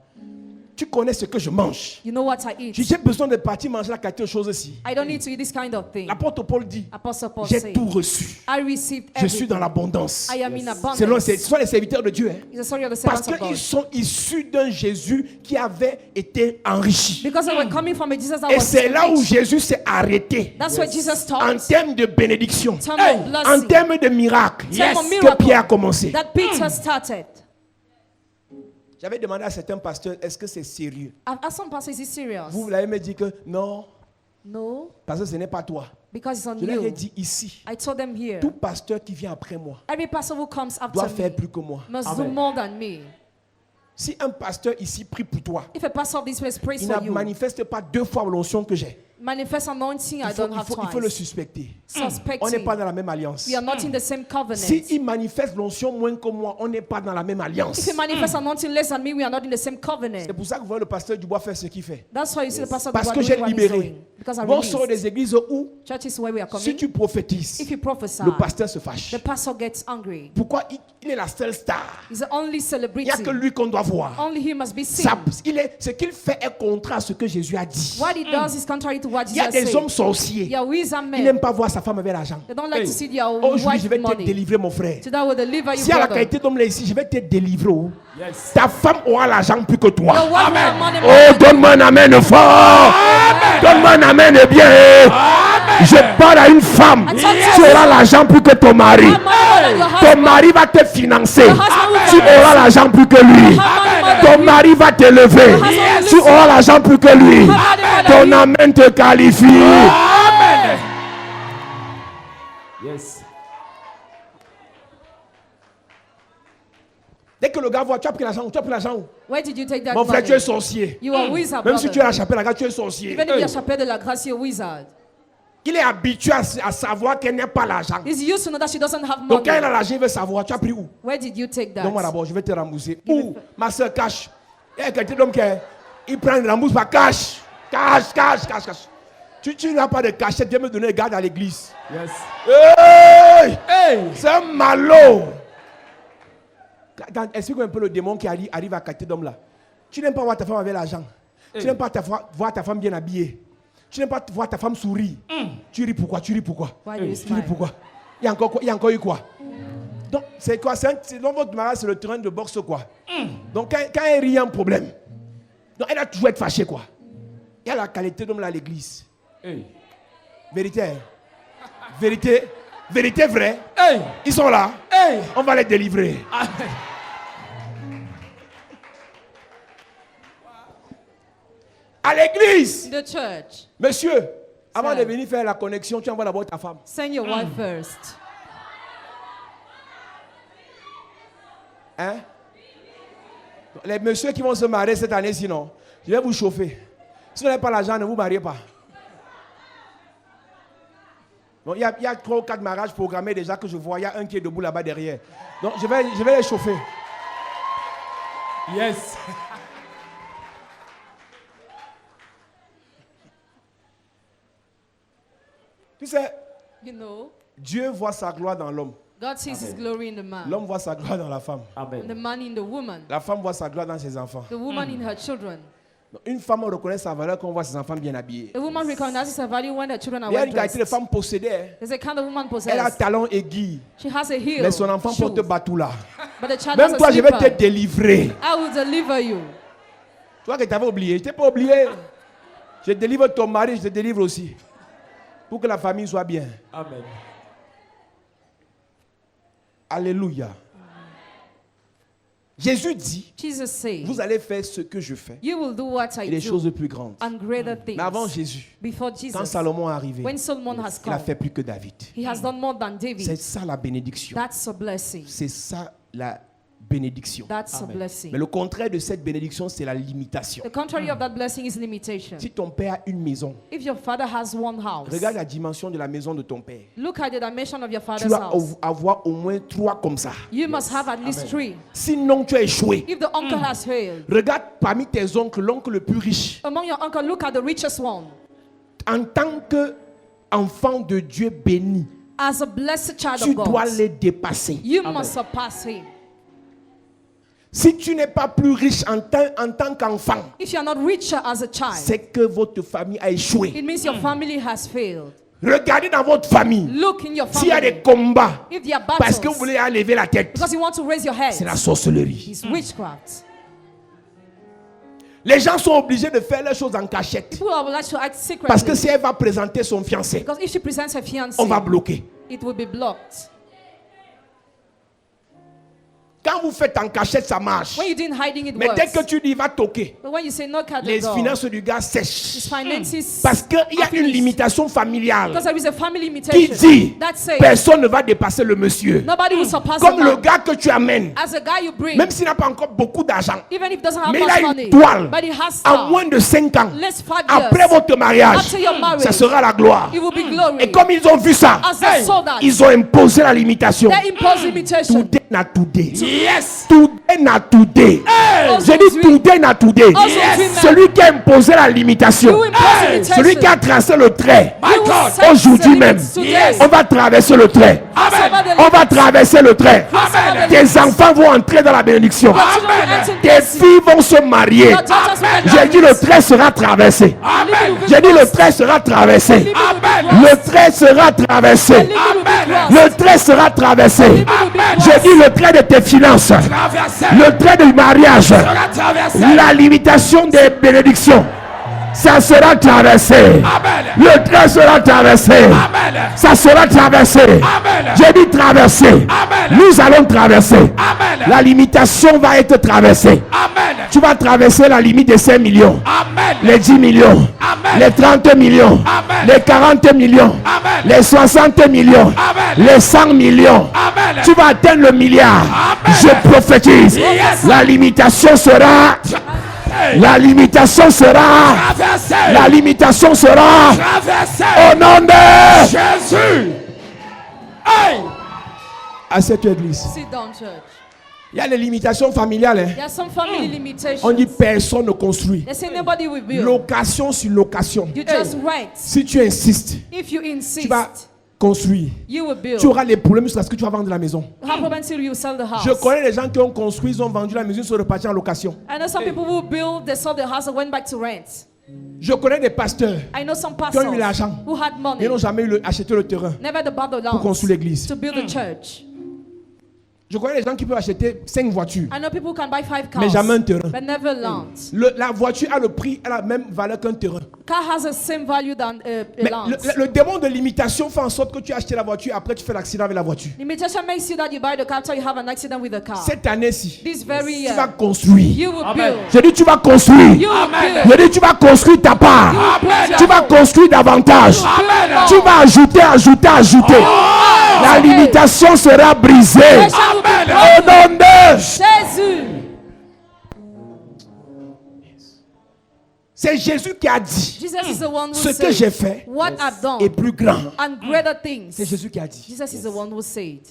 S1: Tu connais ce que je mange.
S2: You know what I eat.
S1: J'ai besoin de partir manger la qualité de choses ici.
S2: I don't need to eat this kind of thing.
S1: L'apôtre Paul dit,
S2: Apostle Paul
S1: j'ai
S2: said,
S1: tout reçu.
S2: I received
S1: Je suis
S2: everything.
S1: dans l'abondance.
S2: I am in abundance.
S1: Ce sont les serviteurs de Dieu. Hein.
S2: It's the story of the
S1: Parce
S2: servants of God.
S1: qu'ils sont issus d'un Jésus qui avait été enrichi.
S2: Because they were coming from a Jesus that
S1: Et
S2: was
S1: c'est là où
S2: rich.
S1: Jésus s'est arrêté.
S2: That's where Jesus
S1: En
S2: taught.
S1: termes de bénédiction,
S2: Term of
S1: en
S2: blessing.
S1: termes de miracle,
S2: Term of
S1: que
S2: miracle.
S1: Pierre a commencé.
S2: That Peter started.
S1: J'avais demandé à certains pasteurs, est-ce que c'est sérieux?
S2: I've asked some pastors, is it serious?
S1: Vous l'avez me dit que non,
S2: No,
S1: parce que ce n'est pas toi.
S2: because it's on
S1: Je leur ai
S2: you.
S1: dit ici,
S2: I told them here.
S1: tout pasteur qui vient après moi
S2: Every pastor who comes
S1: doit
S2: after
S1: faire
S2: me
S1: plus que moi.
S2: must do more than me.
S1: Si un pasteur ici prie pour toi,
S2: If a pastor of this place prays
S1: il
S2: for
S1: ne
S2: you,
S1: manifeste pas 2 fois l'onction que j'ai.
S2: manifest anointing I don't have
S1: Il faut le
S2: twice.
S1: suspecter.
S2: Suspecting.
S1: On n'est pas dans la même alliance.
S2: We are not in the same covenant.
S1: Si il manifeste l'onction moins que moi, on n'est pas dans la même alliance.
S2: If he manifests anointing less than me, we are not in the same covenant.
S1: C'est pour ça que vous voyez le pasteur Dubois faire ce qu'il fait.
S2: That's why you see the pastor
S1: Parce
S2: of
S1: que
S2: God
S1: j'ai
S2: doing what he's
S1: libéré.
S2: doing. Because I
S1: Bon, sort
S2: released.
S1: des églises où,
S2: Churches where we are
S1: si
S2: coming.
S1: tu prophétises,
S2: If you prophesy,
S1: le pasteur se fâche.
S2: the pastor gets angry.
S1: Pourquoi il est la seule star?
S2: He's the only
S1: Il n'y
S2: celebrity.
S1: a que lui qu'on doit voir.
S2: Only he must be seen.
S1: Ce qu'il fait est contraire à ce que Jésus a dit.
S2: What he does is contrary to what
S1: Il y a
S2: Jesus
S1: des
S2: said.
S1: hommes sorciers.
S2: Yeah, wizard
S1: Ils
S2: men.
S1: n'aiment pas voir sa femme avec l'argent.
S2: They don't like to see their
S1: Aujourd'hui,
S2: wife
S1: je vais te
S2: money.
S1: délivrer, mon frère.
S2: Today I will deliver you,
S1: Si à la
S2: brother.
S1: qualité d'homme là ici, je vais te délivrer. Oh.
S3: Yes.
S1: Ta femme aura l'argent plus que
S2: Your
S1: toi.
S2: wife will have money more
S1: Oh,
S2: than
S1: donne-moi un amen fort. Donne-moi un amen bien. Je parle à une femme. Tu auras l'argent plus que ton mari.
S2: you. Have money more than your
S1: Ton
S2: husband.
S1: mari va te financer.
S2: husband will
S1: Tu
S2: finance.
S1: auras l'argent plus que lui. Ton mari va te lever.
S2: husband will
S1: Tu auras l'argent plus que lui. Ton amen te qualifie.
S3: Yes.
S1: Dès que le gars voit, tu as pris l'argent. Tu as pris l'argent.
S2: Where did you take that
S1: Mon frère,
S2: money?
S1: tu es sorcier.
S2: You are a wizard,
S1: Même si tu es à la
S2: brother.
S1: chapelle, là, tu es sorcier.
S2: Even if you are chapelle de la grâce, you're a wizard.
S1: Il est habitué à savoir qu'elle n'a pas l'argent.
S2: He's used to know that she doesn't have
S1: Donc quand
S2: money.
S1: elle a l'argent, il veut savoir, tu as pris où?
S2: Where did you take that?
S1: Donne-moi d'abord, je vais te rembourser. Où? Ma soeur, cash. Il y a quelqu'un d'homme qui il prend une rembourse par cash. Cash, cash, cash, cash. Tu n'as pas de cachette, viens me donner garde à l'église.
S3: Yes.
S1: Hey!
S3: Hey.
S1: C'est un malot. Explique-moi un peu le démon qui arrive à qualité d'homme là. Tu n'aimes pas voir ta femme avec l'argent. Tu n'aimes pas voir ta femme bien habillée. Tu n'aimes pas voir ta femme sourire. Tu ris pourquoi? Tu ris pourquoi?
S2: Why do you
S1: Tu ris
S2: smile?
S1: pourquoi? Il y a encore quoi? Il y a encore eu quoi? Donc, c'est quoi? Dans votre mariage, c'est le terrain de boxe quoi. Donc, quand elle rit, il y a un problème. Donc, elle a toujours être fâchée quoi. Il y a la qualité d'homme là à l'église.
S3: Hey.
S1: Vérité. Hein? Vérité. Vérité vraie.
S3: Hey.
S1: Ils sont là.
S3: Hey.
S1: On va les délivrer.
S3: Amen.
S1: À l'église.
S2: In the church.
S1: Monsieur, avant
S2: Sir.
S1: de venir faire la connexion, tu envoies d'abord ta femme.
S2: Send your wife first.
S1: Hein? Les messieurs qui vont se marier cette année, sinon, je vais vous chauffer. Si vous n'avez pas l'argent, ne vous mariez pas. Donc, il y a 3 ou 4 mariages programmés déjà que je vois. Il y a un qui est debout là-bas derrière. Donc, je vais les chauffer.
S3: Yes.
S1: Tu sais,
S2: You know,
S1: Dieu voit sa gloire dans l'homme.
S2: God sees his glory in the man.
S1: L'homme voit sa gloire dans la femme.
S2: And the
S3: Amen.
S2: man in the woman.
S1: La femme voit sa gloire dans ses enfants.
S2: The woman in her children.
S1: Donc, une femme reconnaît sa valeur quand on voit ses enfants bien habillés.
S2: The woman recognizes her value when her children are
S1: Il y a
S2: well
S1: une qualité de
S2: dressed.
S1: femme possédée. Hein.
S2: There's a kind of woman
S1: Elle a
S2: possessed.
S1: talent aiguë.
S2: She has a heel.
S1: Mais son enfant
S2: shoes,
S1: porte batou là.
S2: but the child
S1: Même
S2: has
S1: toi,
S2: a
S1: je vais te
S2: slipper.
S1: délivrer.
S2: I will deliver you.
S1: Toi que tu avais oublié, je t'ai pas oublié. Je délivre ton mari, je te délivre aussi. Pour que la famille soit bien.
S3: Amen.
S1: Alléluia. Jésus dit,
S2: Jesus said,
S1: vous allez faire ce que je fais.
S2: you will do what I
S1: Et des
S2: do
S1: choses plus grandes.
S2: and greater things.
S1: Mais avant Jésus,
S2: Before
S1: quand
S2: Jesus,
S1: Salomon est arrivé,
S2: when Solomon has
S1: il a
S2: come,
S1: fait plus que David.
S2: he has done more than
S1: C'est
S2: David.
S1: ça la bénédiction.
S2: That's a blessing.
S1: C'est ça la bénédiction.
S2: That's a blessing.
S1: Mais le contraire de cette bénédiction, c'est la limitation.
S2: The contrary of that blessing is limitation.
S1: Si ton père a une maison,
S2: If your father has one house,
S1: regarde la dimension de la maison de ton père.
S2: look at the dimension of your
S1: Tu
S2: father's
S1: dois
S2: house.
S1: avoir au moins 3 comme ça.
S2: You must have at least 3.
S1: Sinon, tu as échoué.
S2: If the uncle has failed,
S1: Regarde parmi tes oncles, l'oncle le plus riche.
S2: among your uncle, look at the richest one.
S1: En tant qu'enfant de Dieu béni,
S2: As a blessed child
S1: tu
S2: of God,
S1: dois les dépasser.
S2: you must surpass him.
S1: Si tu n'es pas plus riche en tant qu'enfant,
S2: If you are not richer as a child,
S1: c'est que votre famille a échoué.
S2: it means your family has failed.
S1: Regardez dans votre famille.
S2: Look in your
S1: S'il y a des
S2: family.
S1: combats,
S2: If there are
S1: parce que vous
S2: battles,
S1: voulez lever la tête,
S2: because you want to raise your head,
S1: c'est la sorcellerie.
S2: it's witchcraft.
S1: Les gens sont obligés de faire les choses en cachette.
S2: People would like to act secretly.
S1: Parce que si elle va présenter son fiancé,
S2: Because if she presents her fiancé,
S1: on va bloquer.
S2: it will be blocked.
S1: Quand vous faites en cachette, ça marche.
S2: When you do in hiding, it
S1: Mais dès que
S2: works.
S1: tu dis, va toquer,
S2: But when you say knock at the
S1: les
S2: door,
S1: finances du gars
S2: his
S1: sèchent.
S2: finances
S1: Parce qu'il y a
S2: are
S1: une
S2: finished.
S1: limitation familiale
S2: Because there is a family
S1: qui
S2: limitation
S1: dit,
S2: that says
S1: personne ne va dépasser le monsieur.
S2: nobody will surpass
S1: Comme
S2: the
S1: le
S2: man.
S1: gars que tu amènes,
S2: As a guy you bring,
S1: même s'il n'a pas encore beaucoup d'argent,
S2: even if he doesn't have
S1: mais il
S2: much
S1: a une
S2: money,
S1: toile
S2: but he has
S1: en
S2: stuff.
S1: moins de 5 ans,
S2: Let's 5
S1: après
S2: years.
S1: votre mariage,
S2: After your marriage,
S1: ça sera la gloire.
S2: it will be glory.
S1: Et comme ils ont vu ça,
S2: As they saw that,
S1: ils ont imposé la limitation.
S2: they impose limitation.
S1: Today na today.
S3: Yes.
S1: Today na today. J'ai dit today na today.
S2: Yes.
S1: Celui qui a imposé la limitation.
S2: You impose limitation.
S1: Celui qui a tracé le trait.
S2: You will
S3: God.
S2: set
S1: Aujourd'hui
S2: the
S1: même,
S2: limits today.
S1: on va traverser le trait.
S3: Amen.
S1: On va traverser le trait.
S2: Amen.
S1: Tes enfants vont entrer dans la bénédiction.
S3: Amen.
S1: Tes filles vont se marier.
S2: Your daughters will get
S1: J'ai dit le
S2: married.
S1: trait sera traversé.
S3: Amen.
S1: J'ai dit le trait sera traversé.
S3: Amen.
S1: Le trait sera traversé. Le trait sera traversé. J'ai dit le trait de tes finances.
S3: Traversez.
S1: Le trait du mariage.
S3: Traversez.
S1: La limitation des bénédictions. Ça sera traversé.
S3: Amen.
S1: Le trait sera traversé.
S3: Amen.
S1: Ça sera traversé.
S3: Amen.
S1: J'ai dit traverser.
S3: Amen.
S1: Nous allons traverser.
S3: Amen.
S1: La limitation va être traversée.
S3: Amen.
S1: Tu vas traverser la limite des 5 millions.
S3: Amen.
S1: Les 10 millions.
S3: Amen.
S1: Les 30 millions.
S3: Amen.
S1: Les 40 millions.
S3: Amen.
S1: Les 60 millions.
S3: Amen.
S1: Les 100 millions.
S3: Amen.
S1: Tu vas atteindre le milliard.
S3: Amen.
S1: Je prophétise.
S3: Yes.
S1: La limitation sera. La limitation sera.
S3: Traversez.
S1: La limitation sera.
S3: Traversez.
S1: Au nom de
S3: Jésus. Hey.
S1: à cette église.
S2: Sit down, church.
S1: Il y a les limitations familiales. Hein.
S2: There are some family limitations.
S1: On dit personne ne construit.
S2: They say nobody will build.
S1: Location sur location.
S2: You just rent.
S1: Si tu insistes,
S2: If you
S1: tu
S2: insist,
S1: vas construire.
S2: you will build.
S1: Tu auras les problèmes jusqu'à ce que tu vas vendre la maison.
S2: You have problem until you sell the house.
S1: Je connais des gens qui ont construit, ils ont vendu la maison, ils sont repartis en location.
S2: I know some people who build, they sold the house and went back to rent.
S1: Je connais des pasteurs
S2: I know some
S1: qui ont
S2: pastors
S1: eu l'argent.
S2: who had
S1: Ils
S2: money,
S1: n'ont jamais acheté le terrain
S2: never bought the
S1: pour construire
S2: land
S1: l'église.
S2: to build a church.
S1: Je connais des gens qui peuvent acheter 5 voitures,
S2: I know people who can buy 5 cars,
S1: mais jamais un terrain.
S2: but never land.
S1: La voiture a le prix, a la même valeur qu'un terrain.
S2: Car has the same value than a
S1: Mais
S2: land.
S1: le démon de limitation fait en sorte que tu as acheté la voiture, après tu fais l'accident avec la voiture.
S2: Limitation makes you that you buy the car after you have an accident with the car.
S1: Cette année-ci,
S2: This very
S1: tu vas
S2: year,
S1: construire.
S2: you will
S3: Amen.
S2: build.
S1: Je dis tu vas construire.
S2: You will
S3: Amen.
S1: Je
S2: build.
S1: dis tu vas construire ta part.
S3: Amen.
S1: Tu vas construire davantage.
S3: Amen.
S1: Tu vas ajouter. La limitation sera brisée. Au nom de
S2: Jésus.
S1: C'est Jésus qui a dit
S2: Jesus is the one who
S1: ce que
S2: said,
S1: j'ai fait
S2: what I've done
S1: est plus grand.
S2: and greater things.
S1: C'est Jésus qui a dit.
S2: Jesus is the one who said.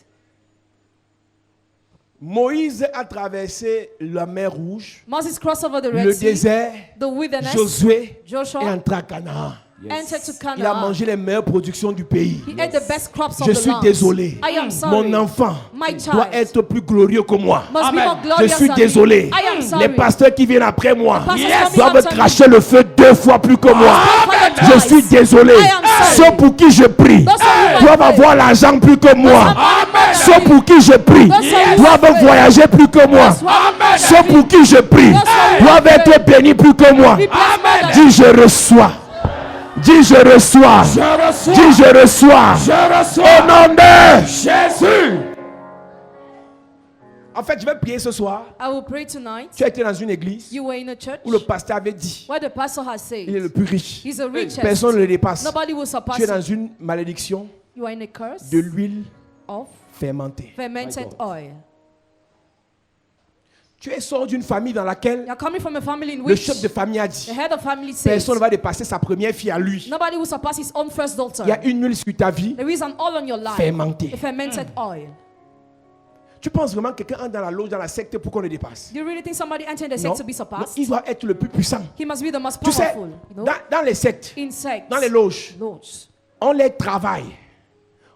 S1: Moïse a traversé la mer Rouge,
S2: Moses crossed over the Red
S1: le
S2: Sea,
S1: désert.
S2: the wilderness.
S1: Josué est
S2: Joshua
S1: entré à Canaan.
S2: entered to
S1: Il a
S2: Canaan.
S1: mangé les meilleures productions du pays.
S2: He ate the best crops of
S1: Je
S2: the
S1: suis
S2: land.
S1: désolé.
S2: I am sorry.
S1: Mon enfant
S2: My
S1: doit
S2: child
S1: être plus glorieux que moi.
S2: must be
S3: Amen.
S2: more
S1: Je
S2: glorious
S1: suis
S2: than
S1: désolé.
S2: me. I am
S1: Les
S2: sorry.
S1: pasteurs qui viennent après moi
S2: The pastors coming
S1: doivent
S2: after me
S1: cracher le feu 2 fois plus que moi.
S2: Father
S1: Je
S2: twice.
S1: suis désolé.
S2: I am sorry.
S1: Ceux pour qui je prie
S2: Those who I
S1: doivent
S2: pray.
S1: avoir l'argent plus que moi.
S3: Amen.
S1: Ceux pour qui je prie
S2: Those who I
S1: doivent
S2: pray.
S1: voyager plus que moi.
S2: That's why
S3: Amen.
S1: Ceux pour qui je prie
S2: Those who I
S1: doivent
S2: pray.
S1: être bénis plus que moi.
S2: Be blessed
S3: Amen.
S2: by the-
S1: Dis je reçois. Dis je reçois.
S3: Je reçois.
S1: Dis je reçois.
S3: Je reçois.
S1: Au nom de...
S3: Jésus.
S1: En fait, je vais prier ce soir.
S2: I will pray tonight.
S1: Tu as été dans une église
S2: You were in a church
S1: où le pasteur avait dit
S2: where the pastor has
S1: il est
S2: said
S1: le plus riche.
S2: he's the richest.
S1: Personne ne le dépasse.
S2: Nobody will surpass
S1: Tu es dans
S2: him.
S1: une malédiction
S2: You are in a curse
S1: de l'huile
S2: of
S1: fermentée.
S2: fermented oil.
S1: Tu es sorti d'une famille dans laquelle
S2: You're coming from a family in
S1: le
S2: which
S1: chef de famille a dit
S2: the head of family says
S1: personne ne va dépasser sa première fille à lui.
S2: nobody will surpass his own first daughter.
S1: Il y a une huile sur ta vie
S2: There is an oil on your life.
S1: fermentée.
S2: A fermented oil.
S1: Tu penses vraiment que quelqu'un entre dans la loge, dans la secte pour qu'on le dépasse?
S2: Do you really think somebody entering the
S1: Non.
S2: sect to be
S1: Non,
S2: surpassed?
S1: il doit être le plus puissant.
S2: He must be the most
S1: Tu sais,
S2: powerful. You know?
S1: dans les sectes,
S2: In sects,
S1: dans les loges,
S2: loges,
S1: on les travaille,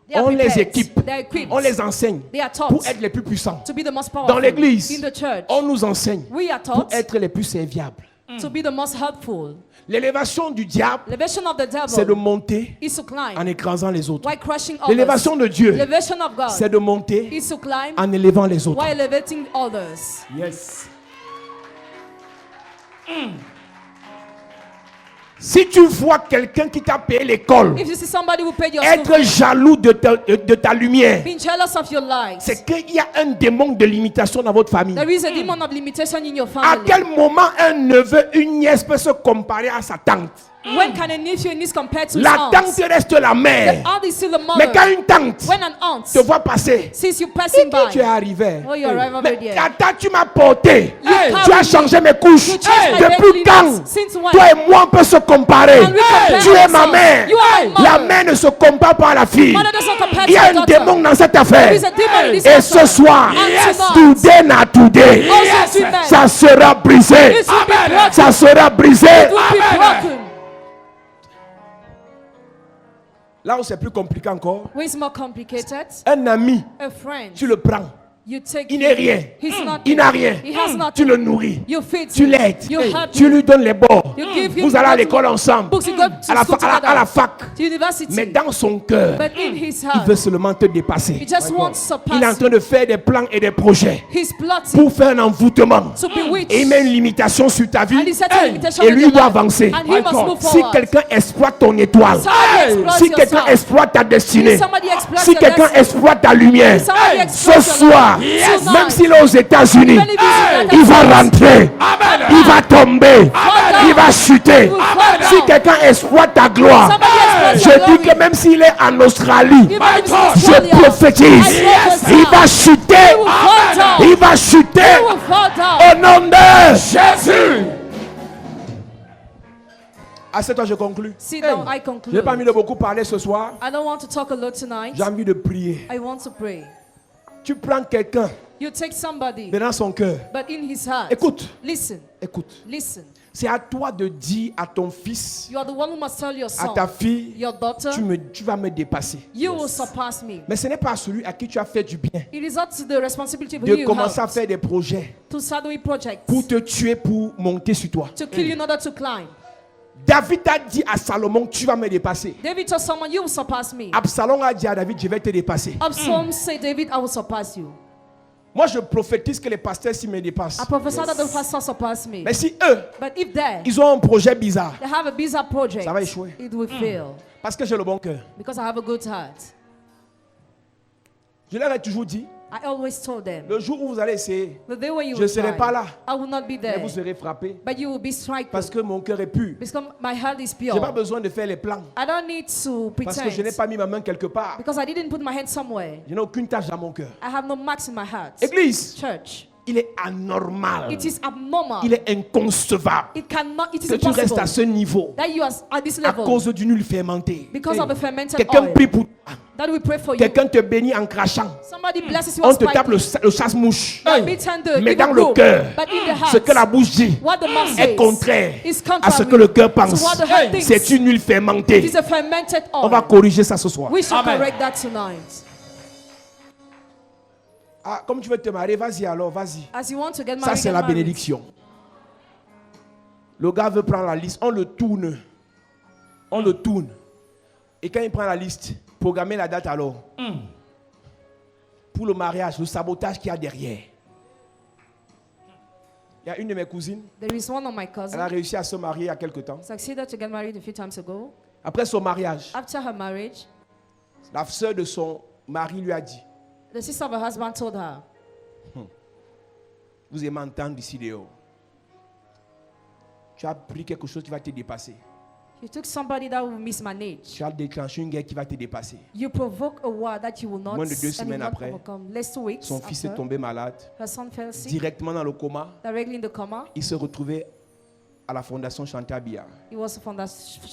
S2: they are
S1: on les
S2: prepared.
S1: équipe,
S2: They are equipped.
S1: on les enseigne
S2: They are
S1: pour
S2: taught
S1: être les plus puissants.
S2: to be the most powerful.
S1: Dans l'église,
S2: In the church,
S1: on nous enseigne
S2: we are
S1: pour
S2: taught
S1: être les plus serviables.
S2: to be the most helpful.
S1: L'élévation du diable,
S2: The version of the
S1: c'est de
S2: devil
S1: monter
S2: is to climb
S1: en écrasant les autres.
S2: while crushing
S1: L'élévation
S2: others.
S1: de Dieu,
S2: The version of God
S1: c'est de monter
S2: is to climb
S1: en élevant les autres.
S2: while elevating others.
S1: Yes. Si tu vois quelqu'un qui t'a payé l'école
S2: If you see somebody who paid your school
S1: être jaloux de ta lumière,
S2: being jealous of your light,
S1: c'est qu'il y a un démon de limitation dans votre famille.
S2: there is a demon of limitation in your
S1: À
S2: family.
S1: quel moment un neveu, une nièce peut se comparer à sa tante?
S2: When can a nephew and niece compare to his
S1: La
S2: aunt?
S1: tante reste la
S2: The
S1: mère.
S2: aunt is still the
S1: Mais
S2: mother.
S1: quand une tante
S2: When an aunt
S1: te voit passer,
S2: sees you passing
S1: tu es
S2: by,
S1: arrivé.
S2: oh, you arrive over
S1: Mais
S2: there.
S1: tata, tu m'as porté.
S2: carried
S1: Tu as
S2: me.
S1: changé mes couches.
S2: You changed my
S1: Depuis
S2: bed
S1: quand?
S2: linens. Since when?
S1: Toi et moi, on peut se comparer.
S2: Can we compare
S1: Tu es ma
S2: ourselves?
S1: mère.
S2: You are my
S1: La
S2: mother.
S1: mère ne se compare pas à la fille.
S2: Mother doesn't compare
S1: Il y
S2: to
S1: a
S2: her
S1: un
S2: daughter.
S1: démon dans cette affaire.
S2: There is a demon in this
S1: Et
S2: matter.
S1: ce soir,
S2: And
S1: today na today,
S2: Also tonight,
S1: ça sera brisé.
S2: it will be broken.
S1: Ça sera brisé.
S2: It will be broken.
S1: Là où c'est plus compliqué encore,
S2: Where it's more complicated,
S1: un ami,
S2: a friend,
S1: tu le prends.
S2: you take
S1: Il n'est rien.
S2: He's not.
S1: Il n'a rien.
S2: He has nothing.
S1: Tu le nourris.
S2: You feed
S1: Tu
S2: him.
S1: l'aides.
S2: You help
S1: Tu
S2: him.
S1: lui donnes les bords.
S2: You give him
S1: Vous allez à
S2: what
S1: l'école
S2: to-
S1: ensemble.
S2: Books, you go to
S1: À la,
S2: school
S1: à la fac.
S2: to university.
S1: Mais dans son cœur,
S2: But in his
S1: il
S2: heart,
S1: veut seulement te dépasser.
S2: he just wants to surpass
S1: Il est en train de faire des plans et des projets
S2: He's plotting
S1: pour faire un envoûtement.
S2: to bewitch.
S1: Et il met une limitation sur ta vie.
S2: And he set a limitation
S1: Et
S2: on
S1: lui
S2: your
S1: doit
S2: life.
S1: avancer.
S2: And he must move
S1: Si
S2: forward.
S1: quelqu'un exploite ton étoile,
S2: Somebody exploits
S1: si
S2: your
S1: quelqu'un
S2: star.
S1: exploite ta destinée,
S2: If somebody exploits
S1: si
S2: your
S1: quelqu'un
S2: destiny.
S1: exploite ta lumière,
S2: Somebody
S1: ce
S2: exploits your
S1: soir,
S2: life. Yes.
S1: même s'il est aux États-Unis,
S2: Even if he's in
S1: il va
S2: United
S1: rentrer, il va tomber, il va chuter.
S2: He will fall
S1: Si
S2: down.
S1: quelqu'un exploite ta gloire,
S2: Somebody exploits
S1: je
S2: your
S1: dis
S2: glory.
S1: que même s'il est en Australie,
S2: Even if he's in
S1: je
S2: Australia,
S1: prophétise,
S2: I prophesy.
S1: il va chuter,
S2: He will fall down.
S1: il va chuter
S2: He will fall down.
S1: au nom de Jésus. À cette heure, je conclus.
S2: See, now I
S1: Je n'ai
S2: conclude.
S1: pas envie de beaucoup parler ce soir.
S2: I don't want to talk a lot tonight.
S1: J'ai envie de prier.
S2: I want to pray.
S1: Tu prends quelqu'un
S2: You take somebody,
S1: dans son cœur.
S2: but in his heart.
S1: Écoute,
S2: Listen,
S1: écoute.
S2: listen.
S1: C'est à toi de dire à ton fils,
S2: You are the one who must tell your
S1: à
S2: son,
S1: ta fille,
S2: your daughter,
S1: tu vas me dépasser.
S2: you will surpass me.
S1: Mais ce n'est pas à celui à qui tu as fait du bien
S2: It is not the responsibility of who
S1: de
S2: you
S1: commencer à
S2: helped
S1: faire des projets
S2: to start doing projects,
S1: pour te tuer, pour monter sur toi.
S2: to kill you in order to climb.
S1: David a dit à Salomon, tu vas me dépasser.
S2: David told someone, you will surpass me.
S1: Absalom a dit à David, je vais te dépasser.
S2: Absalom said, David, I will surpass you.
S1: Moi, je prophétise que les pasteurs s'y me dépassent.
S2: I prophesy that the pastor surpass me.
S1: Mais si eux,
S2: But if they
S1: ils ont un projet bizarre,
S2: have a bizarre project,
S1: ça va échouer.
S2: it will fail.
S1: Parce que j'ai le bon cœur.
S2: Because I have a good heart.
S1: Je leur ai toujours dit,
S2: I always told them,
S1: le jour où vous allez essayer,
S2: the day when you
S1: je
S2: will
S1: ne serai
S2: try,
S1: pas là.
S2: I will not be
S1: mais
S2: there.
S1: vous serez frappés.
S2: But you will be striking.
S1: Parce que mon cœur est pur.
S2: Because my heart is
S1: Je n'ai pas
S2: pure.
S1: besoin de faire les plans.
S2: I don't need to
S1: Parce que je n'ai
S2: pretend.
S1: pas mis ma main quelque part.
S2: Because I didn't put my hand somewhere.
S1: Je n'ai aucune tâche dans mon cœur.
S2: I have no marks in my heart.
S1: Église,
S2: Church,
S1: il est anormal.
S2: it is abnormal.
S1: Il est inconcevable
S2: It cannot, it is
S1: que tu restes
S2: impossible
S1: à ce niveau
S2: that you are at this
S1: à
S2: level
S1: cause d'une huile fermentée.
S2: because of a fermented
S1: Quelqu'un
S2: oil.
S1: prie pour toi.
S2: That we pray for you.
S1: Quelqu'un te bénit en crachant.
S2: Somebody blesses you
S1: On
S2: and
S1: te tape
S2: spiking.
S1: le chasse-mouche.
S2: That beaten the
S1: Mais
S2: evil
S1: dans le
S2: rope.
S1: cœur,
S2: But in the heart,
S1: ce que la bouche dit
S2: what the mouth
S1: est
S2: says
S1: contraire
S2: is
S1: à ce
S2: contrary
S1: que le cœur pense.
S2: to what the heart thinks.
S1: C'est une huile
S2: It
S1: fermentée.
S2: is a fermented oil.
S1: On va corriger ça ce soir.
S2: We should correct that tonight.
S1: Ah, comme tu veux te marier, vas-y alors, vas-y.
S2: As you want to get
S1: Ça,
S2: married,
S1: c'est
S2: get
S1: la
S2: married.
S1: bénédiction. Le gars veut prendre la liste, on le tourne. On le tourne. Et quand il prend la liste, programmer la date alors. Pour le mariage, le sabotage qu'il y a derrière. Il y a une de mes cousines,
S2: There is one of my
S1: elle a
S2: cousins
S1: réussi à se marier il y a quelque temps.
S2: succeeded to get married a few times ago.
S1: Après son mariage,
S2: After her marriage,
S1: la sœur de son mari lui a dit,
S2: the sister of her husband told her,
S1: vous aimez entendre d'ici dehors. Tu as pris quelque chose qui va te dépasser.
S2: You took somebody that will mismanage.
S1: Tu as déclenché une guerre qui va te dépasser.
S2: You provoke a war that you will not,
S1: Moins de 2
S2: and will
S1: semaines
S2: not
S1: après,
S2: overcome. Less 2 weeks
S1: Son fils est
S2: after,
S1: tombé malade,
S2: her son fell sick,
S1: directement dans le coma.
S2: directly in the coma.
S1: Il se retrouvait à la fondation Chantal Biya.
S2: He was from that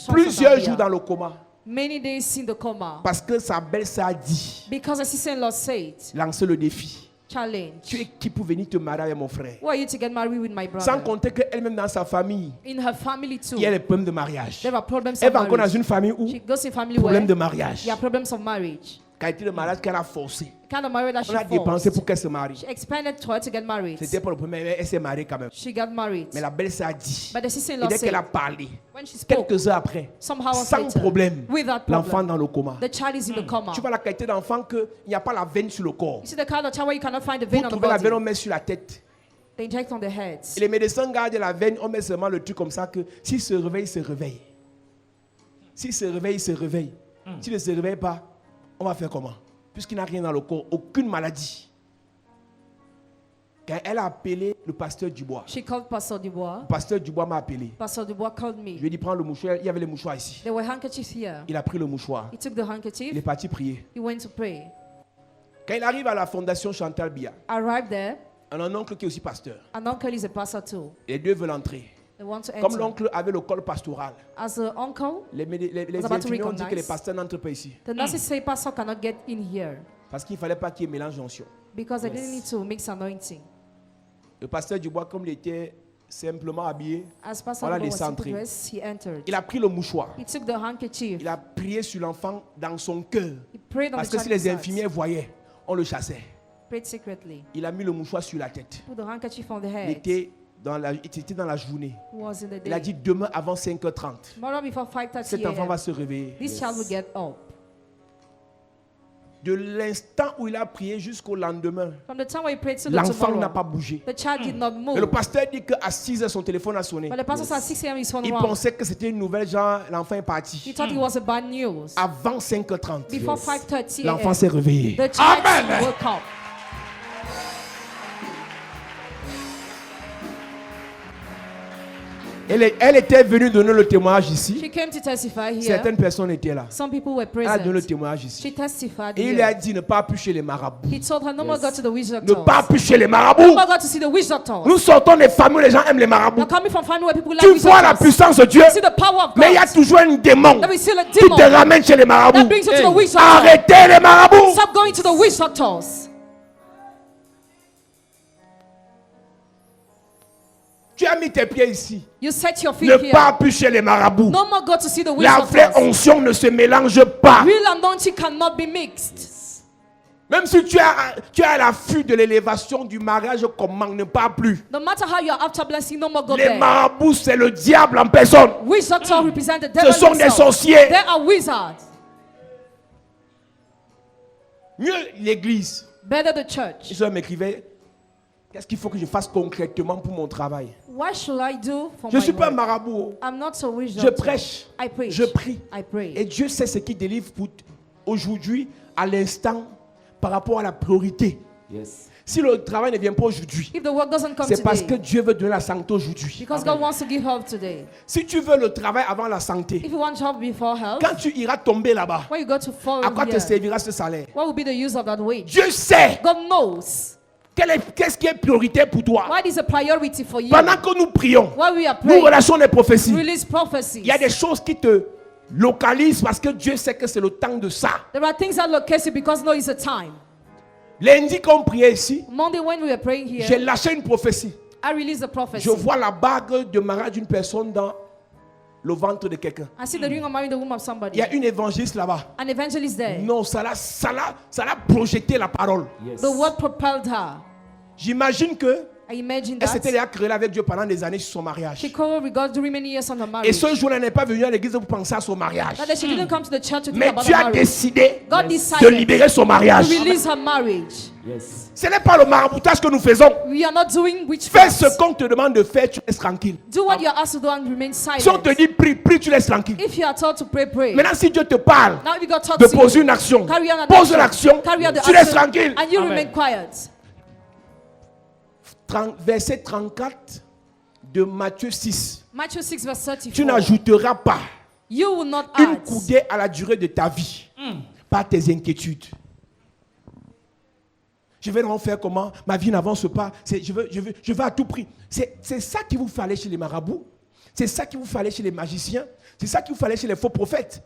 S1: Plusieurs jours dans le coma.
S2: Many days in the coma.
S1: Parce que sa belle-sœur a dit,
S2: Because the sister-in-law said,
S1: lancer le défi.
S2: challenge.
S1: Tu es qui pour venir te marier avec mon frère?
S2: Who are you to get married with my
S1: Sans
S2: brother?
S1: compter qu'elle-même dans sa famille,
S2: In her family too,
S1: il y a les problèmes de mariage.
S2: there are problems
S1: Elle
S2: of
S1: va encore dans
S2: marriage.
S1: une famille où
S2: She goes in family where
S1: problème de mariage.
S2: there are problems of marriage.
S1: Qualité de mariage qu'elle a forcé.
S2: Kind of marriage that
S1: On a
S2: she
S1: dépensé
S2: forced.
S1: pour qu'elle se marie.
S2: She expanded to her to get married.
S1: C'était pas le premier, mais elle s'est mariée quand même.
S2: She got married.
S1: Mais la belle-sœur a dit,
S2: But the
S1: et
S2: sister-in-law
S1: dès qu'elle a
S2: said,
S1: parlé,
S2: when she spoke,
S1: quelques heures après,
S2: somehow
S1: sans
S2: later,
S1: problème,
S2: without
S1: l'enfant
S2: problem,
S1: dans le coma.
S2: the child is in the coma.
S1: Tu vois la qualité d'enfant qu'il n'y a pas la veine sur le corps.
S2: You see the kind of child where you cannot find the vein
S1: Pour
S2: on the
S1: trouver la veine, on
S2: body.
S1: met sur la tête.
S2: They inject on the head.
S1: Et les médecins gardent la veine, on met seulement le truc comme ça que s'il se réveille, il se réveille. S'il se réveille, il se réveille. S'il ne se réveille pas, on va faire comment? Puisqu'il n'a rien dans le corps, aucune maladie. Quand elle a appelé le pasteur Dubois,
S2: She called Pastor Dubois.
S1: le pasteur Dubois m'a appelé.
S2: Pastor Dubois called
S1: Je
S2: me.
S1: lui ai dit, prends le mouchoir. Il y avait les mouchoirs ici.
S2: There were handkerchiefs here.
S1: Il a pris le mouchoir.
S2: He took the
S1: Il est
S2: handkerchief.
S1: parti prier.
S2: He went to pray.
S1: Quand il arrive à la fondation Chantal Biya,
S2: Arrived there.
S1: on a un oncle qui est aussi pasteur.
S2: An uncle is a pastor too.
S1: Les deux veulent entrer.
S2: They want to
S1: Comme
S2: enter.
S1: l'oncle avait le col pastoral,
S2: As the uncle,
S1: les
S2: was about to
S1: infirmiers ont dit que les
S2: recognize.
S1: pasteurs n'entrent pas ici.
S2: the nurses say pastor cannot get in here
S1: Parce qu'il ne fallait pas qu'il y ait mélange d'onction.
S2: because they didn't need to mix anointing.
S1: Le pasteur Dubois, comme il était simplement habillé,
S2: As Pastor
S1: Voilà
S2: Dubois
S1: les
S2: was simply
S1: centrés.
S2: dressed, he entered.
S1: il a pris le mouchoir.
S2: He took the handkerchief.
S1: Il a prié sur l'enfant dans son cœur.
S2: He prayed on
S1: Parce
S2: the
S1: que si les
S2: child's heart.
S1: infirmiers voyaient, on le chassait.
S2: Prayed secretly.
S1: Il a mis le mouchoir sur la tête.
S2: Put the handkerchief on the
S1: Il
S2: head.
S1: était dans la journée.
S2: It was in the
S1: Il a
S2: day.
S1: dit demain avant 5h30.
S2: Tomorrow before 5:30
S1: Cet enfant
S2: a.m.
S1: va se réveiller.
S2: This child will get up.
S1: De l'instant où il a prié jusqu'au lendemain,
S2: From the time where he prayed to the
S1: l'enfant n'a
S2: tomorrow,
S1: pas bougé.
S2: the child did not
S1: Et le
S2: move.
S1: pasteur dit qu'à 6h, son téléphone a sonné.
S2: But the pastor said at 6 a.m. his phone
S1: Il
S2: rang.
S1: pensait que c'était une nouvelle, genre l'enfant est
S2: He
S1: parti.
S2: thought it was a bad news.
S1: Avant 5h30,
S2: Before 5:30
S1: l'enfant
S2: a.m.
S1: s'est réveillé.
S2: the child woke up.
S1: Elle était venue donner le témoignage ici.
S2: She came to testify here.
S1: Certaines personnes étaient là.
S2: Some people were
S1: Elle a donné le
S2: present.
S1: témoignage ici.
S2: She testified
S1: Et il lui a
S2: here.
S1: dit ne pas plus chez les marabouts.
S2: He told her no more go to the witch
S1: Ne
S2: doctors.
S1: pas plus chez les
S2: No
S1: marabouts.
S2: more go to see the witch doctors.
S1: Nous sortons des familles où les gens aiment les marabouts.
S2: You're coming from family where people like
S1: Tu
S2: witch
S1: vois la
S2: doctors.
S1: puissance de Dieu,
S2: See the power of
S1: mais il y a
S2: God.
S1: toujours un démon
S2: There is still a
S1: qui te
S2: demon
S1: ramène chez les
S2: that
S1: marabouts.
S2: brings you to the witch doctor.
S1: Arrêtez les marabouts.
S2: Stop going to the witch doctors.
S1: Tu as mis tes pieds ici.
S2: You set your feet
S1: Ne
S2: here.
S1: pas plus chez les marabouts.
S2: No more go to see the witch
S1: La vraie
S2: doctors.
S1: onction ne se mélange pas.
S2: Real anointing cannot be mixed.
S1: Même si tu es à l'affût de l'élévation du mariage, comment ne pas plus.
S2: No matter how you are after blessing, no more go
S1: Les
S2: there.
S1: marabouts, c'est le diable en personne.
S2: Witch doctors represent the devil
S1: Ce sont des
S2: himself.
S1: sorciers.
S2: They are wizards.
S1: Mieux l'église.
S2: Better the church.
S1: Je m'écrivais, qu'est-ce qu'il faut que je fasse concrètement pour mon travail?
S2: What should I do for
S1: Je ne
S2: my
S1: suis pas un
S2: work?
S1: marabout.
S2: I'm not a witch
S1: Je
S2: doctor.
S1: prêche.
S2: I preach.
S1: Je prie.
S2: I pray.
S1: Et Dieu sait ce qui délivre pour aujourd'hui, à l'instant, par rapport à la priorité.
S3: Yes.
S1: Si le travail ne vient pas aujourd'hui,
S2: If the work doesn't come
S1: c'est parce que
S2: today,
S1: Dieu veut donner la santé aujourd'hui.
S2: because God wants to give help today.
S1: Si tu veux le travail avant la santé,
S2: If you want help before health,
S1: quand tu iras tomber là-bas,
S2: when you go to fall
S1: à quoi te
S2: here,
S1: servira ce salaire?
S2: what will be the use of that wage?
S1: Dieu sait
S2: God knows.
S1: qu'est-ce qui est prioritaire pour toi.
S2: What is a priority for you?
S1: Pendant que nous prions,
S2: While we are
S1: nous
S2: praying,
S1: relâchons des prophéties.
S2: release prophecies.
S1: Il y a des choses qui te localisent parce que Dieu sait que c'est le temps de ça.
S2: There are things that locate you because no, it's a time.
S1: Lundi, quand on priait ici,
S2: Monday when we were praying here,
S1: j'ai lâché une prophétie.
S2: I released a prophecy.
S1: Je vois la bague de mariage d'une personne dans le ventre de quelqu'un.
S2: I see the ring of marrying the womb of
S1: Il
S2: somebody.
S1: y a une évangéliste là-bas.
S2: An evangelist there.
S1: Non, ça l'a projeté la parole.
S3: Yes.
S2: The word propelled her.
S1: J'imagine que
S2: I imagine
S1: elle s'était
S2: that.
S1: déjà querellée avec Dieu pendant des années sur son mariage.
S2: She quarreled with God during many years on her
S1: Et
S2: marriage.
S1: ce jour-là, elle n'est pas venue à l'église pour penser à son mariage.
S2: That she didn't come to the church to think
S1: Mais
S2: about
S1: Dieu
S2: her
S1: a
S2: marriage.
S1: décidé
S2: God
S1: de
S2: decided
S1: libérer son mariage.
S2: to release her marriage.
S3: Yes.
S1: Ce n'est pas le maraboutage que nous faisons.
S2: We are not doing
S1: Fais
S2: witchcraft.
S1: ce qu'on te demande de faire, tu restes tranquille.
S2: Do what you are asked to do and remain
S1: Si on te
S2: silent.
S1: dit prie, prie, tu restes tranquille.
S2: If you are told to pray, pray.
S1: Maintenant, si Dieu te parle
S2: Now if you got taught
S1: de
S2: to
S1: poser une action,
S2: carry on an
S1: pose
S2: action.
S1: l'action,
S2: Carry out the
S1: tu restes
S2: action,
S1: tranquille.
S2: and you
S3: Amen.
S2: remain quiet.
S1: Verset 34 de Matthieu 6.
S2: Matthew 6 verse 34.
S1: Tu n'ajouteras pas
S2: You will not
S1: une
S2: add
S1: coudée à la durée de ta vie par tes inquiétudes. Je vais en faire comment? Ma vie n'avance pas. Je veux à tout prix. C'est ça qu'il vous fallait chez les marabouts. C'est ça qu'il vous fallait chez les magiciens. C'est ça qu'il vous fallait chez les faux prophètes.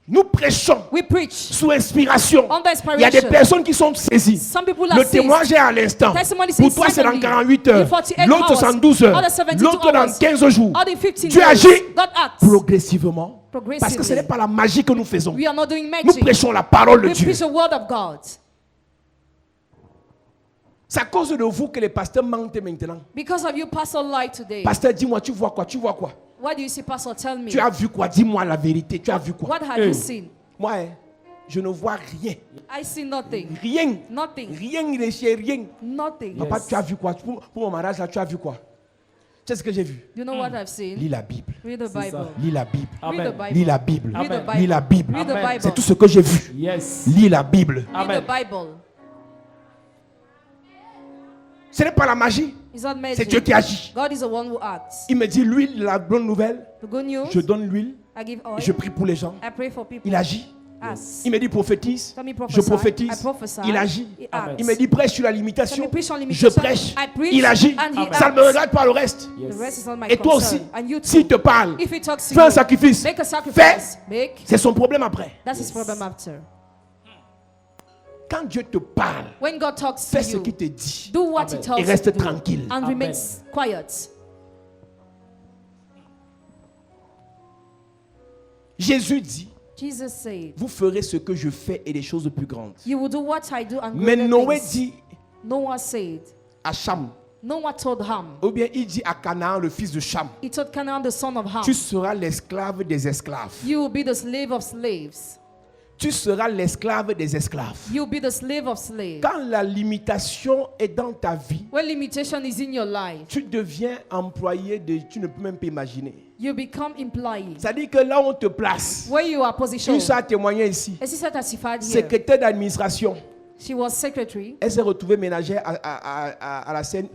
S1: Nous prêchons
S2: We preach.
S1: sous inspiration.
S2: Under inspiration.
S1: Il y a des personnes qui sont saisies.
S2: Some people are
S1: Le
S2: seized.
S1: témoignage est à l'instant.
S2: Testimony is
S1: Pour toi, c'est dans
S2: instantly.
S1: 48 heures.
S2: In 48
S1: L'autre,
S2: hours.
S1: 72 heures.
S2: Other 72
S1: L'autre, dans
S2: hours.
S1: 15 jours.
S2: Other 15
S1: Dieu
S2: days.
S1: agit
S2: God acts.
S1: progressivement.
S2: Progressively.
S1: Parce que ce n'est pas la magie que nous faisons.
S2: We are not doing
S1: Nous
S2: magic.
S1: prêchons la parole de
S2: We
S1: Dieu.
S2: preach the word of God.
S1: C'est à cause de vous que les pasteurs mentent maintenant.
S2: Because of you, Pastor lied today.
S1: Pasteur, dis-moi, tu vois quoi? Tu vois quoi?
S2: What do you see, Pastor? Tell me.
S1: Tu as vu quoi? Dis-moi la vérité. Tu as vu quoi?
S2: What have you seen?
S1: Moi, je ne vois rien.
S2: I see nothing.
S1: Rien.
S2: Nothing.
S1: Rien, il est chez rien.
S2: Nothing.
S1: Papa, tu as vu quoi? Pour mon mariage, là, tu as vu quoi? Tu sais ce que j'ai vu?
S2: You know what I've seen?
S1: Lis la Bible.
S2: Read the Bible.
S1: Lis la Bible.
S2: Read the
S3: Amen.
S2: Bible.
S1: Lis la Bible.
S2: Read the
S3: Amen.
S2: Bible.
S1: Lis la Bible.
S2: Read the
S3: Amen.
S2: Bible.
S1: C'est tout ce que j'ai vu.
S3: Yes.
S1: Lis la Bible.
S2: Read
S3: Amen.
S2: the Bible.
S1: Ce n'est pas la magie.
S2: It's not
S1: C'est Dieu
S2: magic.
S1: qui agit.
S2: God is the one who acts.
S1: Il me dit l'huile, la bonne nouvelle.
S2: The good news,
S1: Je donne l'huile.
S2: I give oil.
S1: Je prie pour les gens.
S2: I pray for people.
S1: Il agit.
S2: Ask.
S1: Il me dit prophétise.
S2: Tell me prophesy.
S1: Je prophétise.
S2: I prophesy.
S1: Il agit.
S2: He
S3: Amen.
S2: acts.
S1: Il me dit prêche sur la
S2: Tell
S1: limitation.
S2: me preach on
S1: Je
S2: limitation.
S1: prêche.
S2: I preach
S1: Il agit.
S2: and he
S1: Ça ne me
S2: acts.
S1: regarde pas le reste.
S2: The rest is not my
S1: Et toi
S2: concern.
S1: aussi,
S2: And you too.
S1: s'il te parle,
S2: If he talks to
S1: fais un
S2: you,
S1: sacrifice.
S2: make a
S1: Fais.
S2: sacrifice. Make.
S1: C'est son problème après.
S2: That's his problem after.
S1: Quand Dieu te parle,
S2: When God talks to
S1: fais ce
S2: you,
S1: qu'il te dit.
S2: do what
S3: Amen.
S2: he tells
S1: Et
S2: you
S1: reste
S2: to do.
S1: tranquille.
S2: And
S3: Amen.
S2: remain quiet.
S1: Jésus dit,
S2: Jesus said,
S1: vous ferez ce que je fais et des choses plus grandes.
S2: you will do what I do and
S1: Mais
S2: greater
S1: Noé
S2: things.
S1: dit
S2: Noah said,
S1: à Cham,
S2: Noah told Ham,
S1: ou bien il dit à Canaan, le fils de Cham,
S2: he told Canaan the son of Ham,
S1: tu seras l'esclave des esclaves.
S2: you will be the slave of slaves.
S1: Tu seras l'esclave des esclaves.
S2: You will be the slave of slaves.
S1: Quand la limitation est dans ta vie,
S2: When limitation is in your life,
S1: tu deviens employé de... Tu ne peux même pas imaginer.
S2: you become employee.
S1: C'est-à-dire que là où on te place,
S2: Where you are positioned.
S1: une a témoigné ici,
S2: As he said, testified here.
S1: secrétaire d'administration,
S2: She was secretary.
S1: elle s'est retrouvée ménagère à la scène,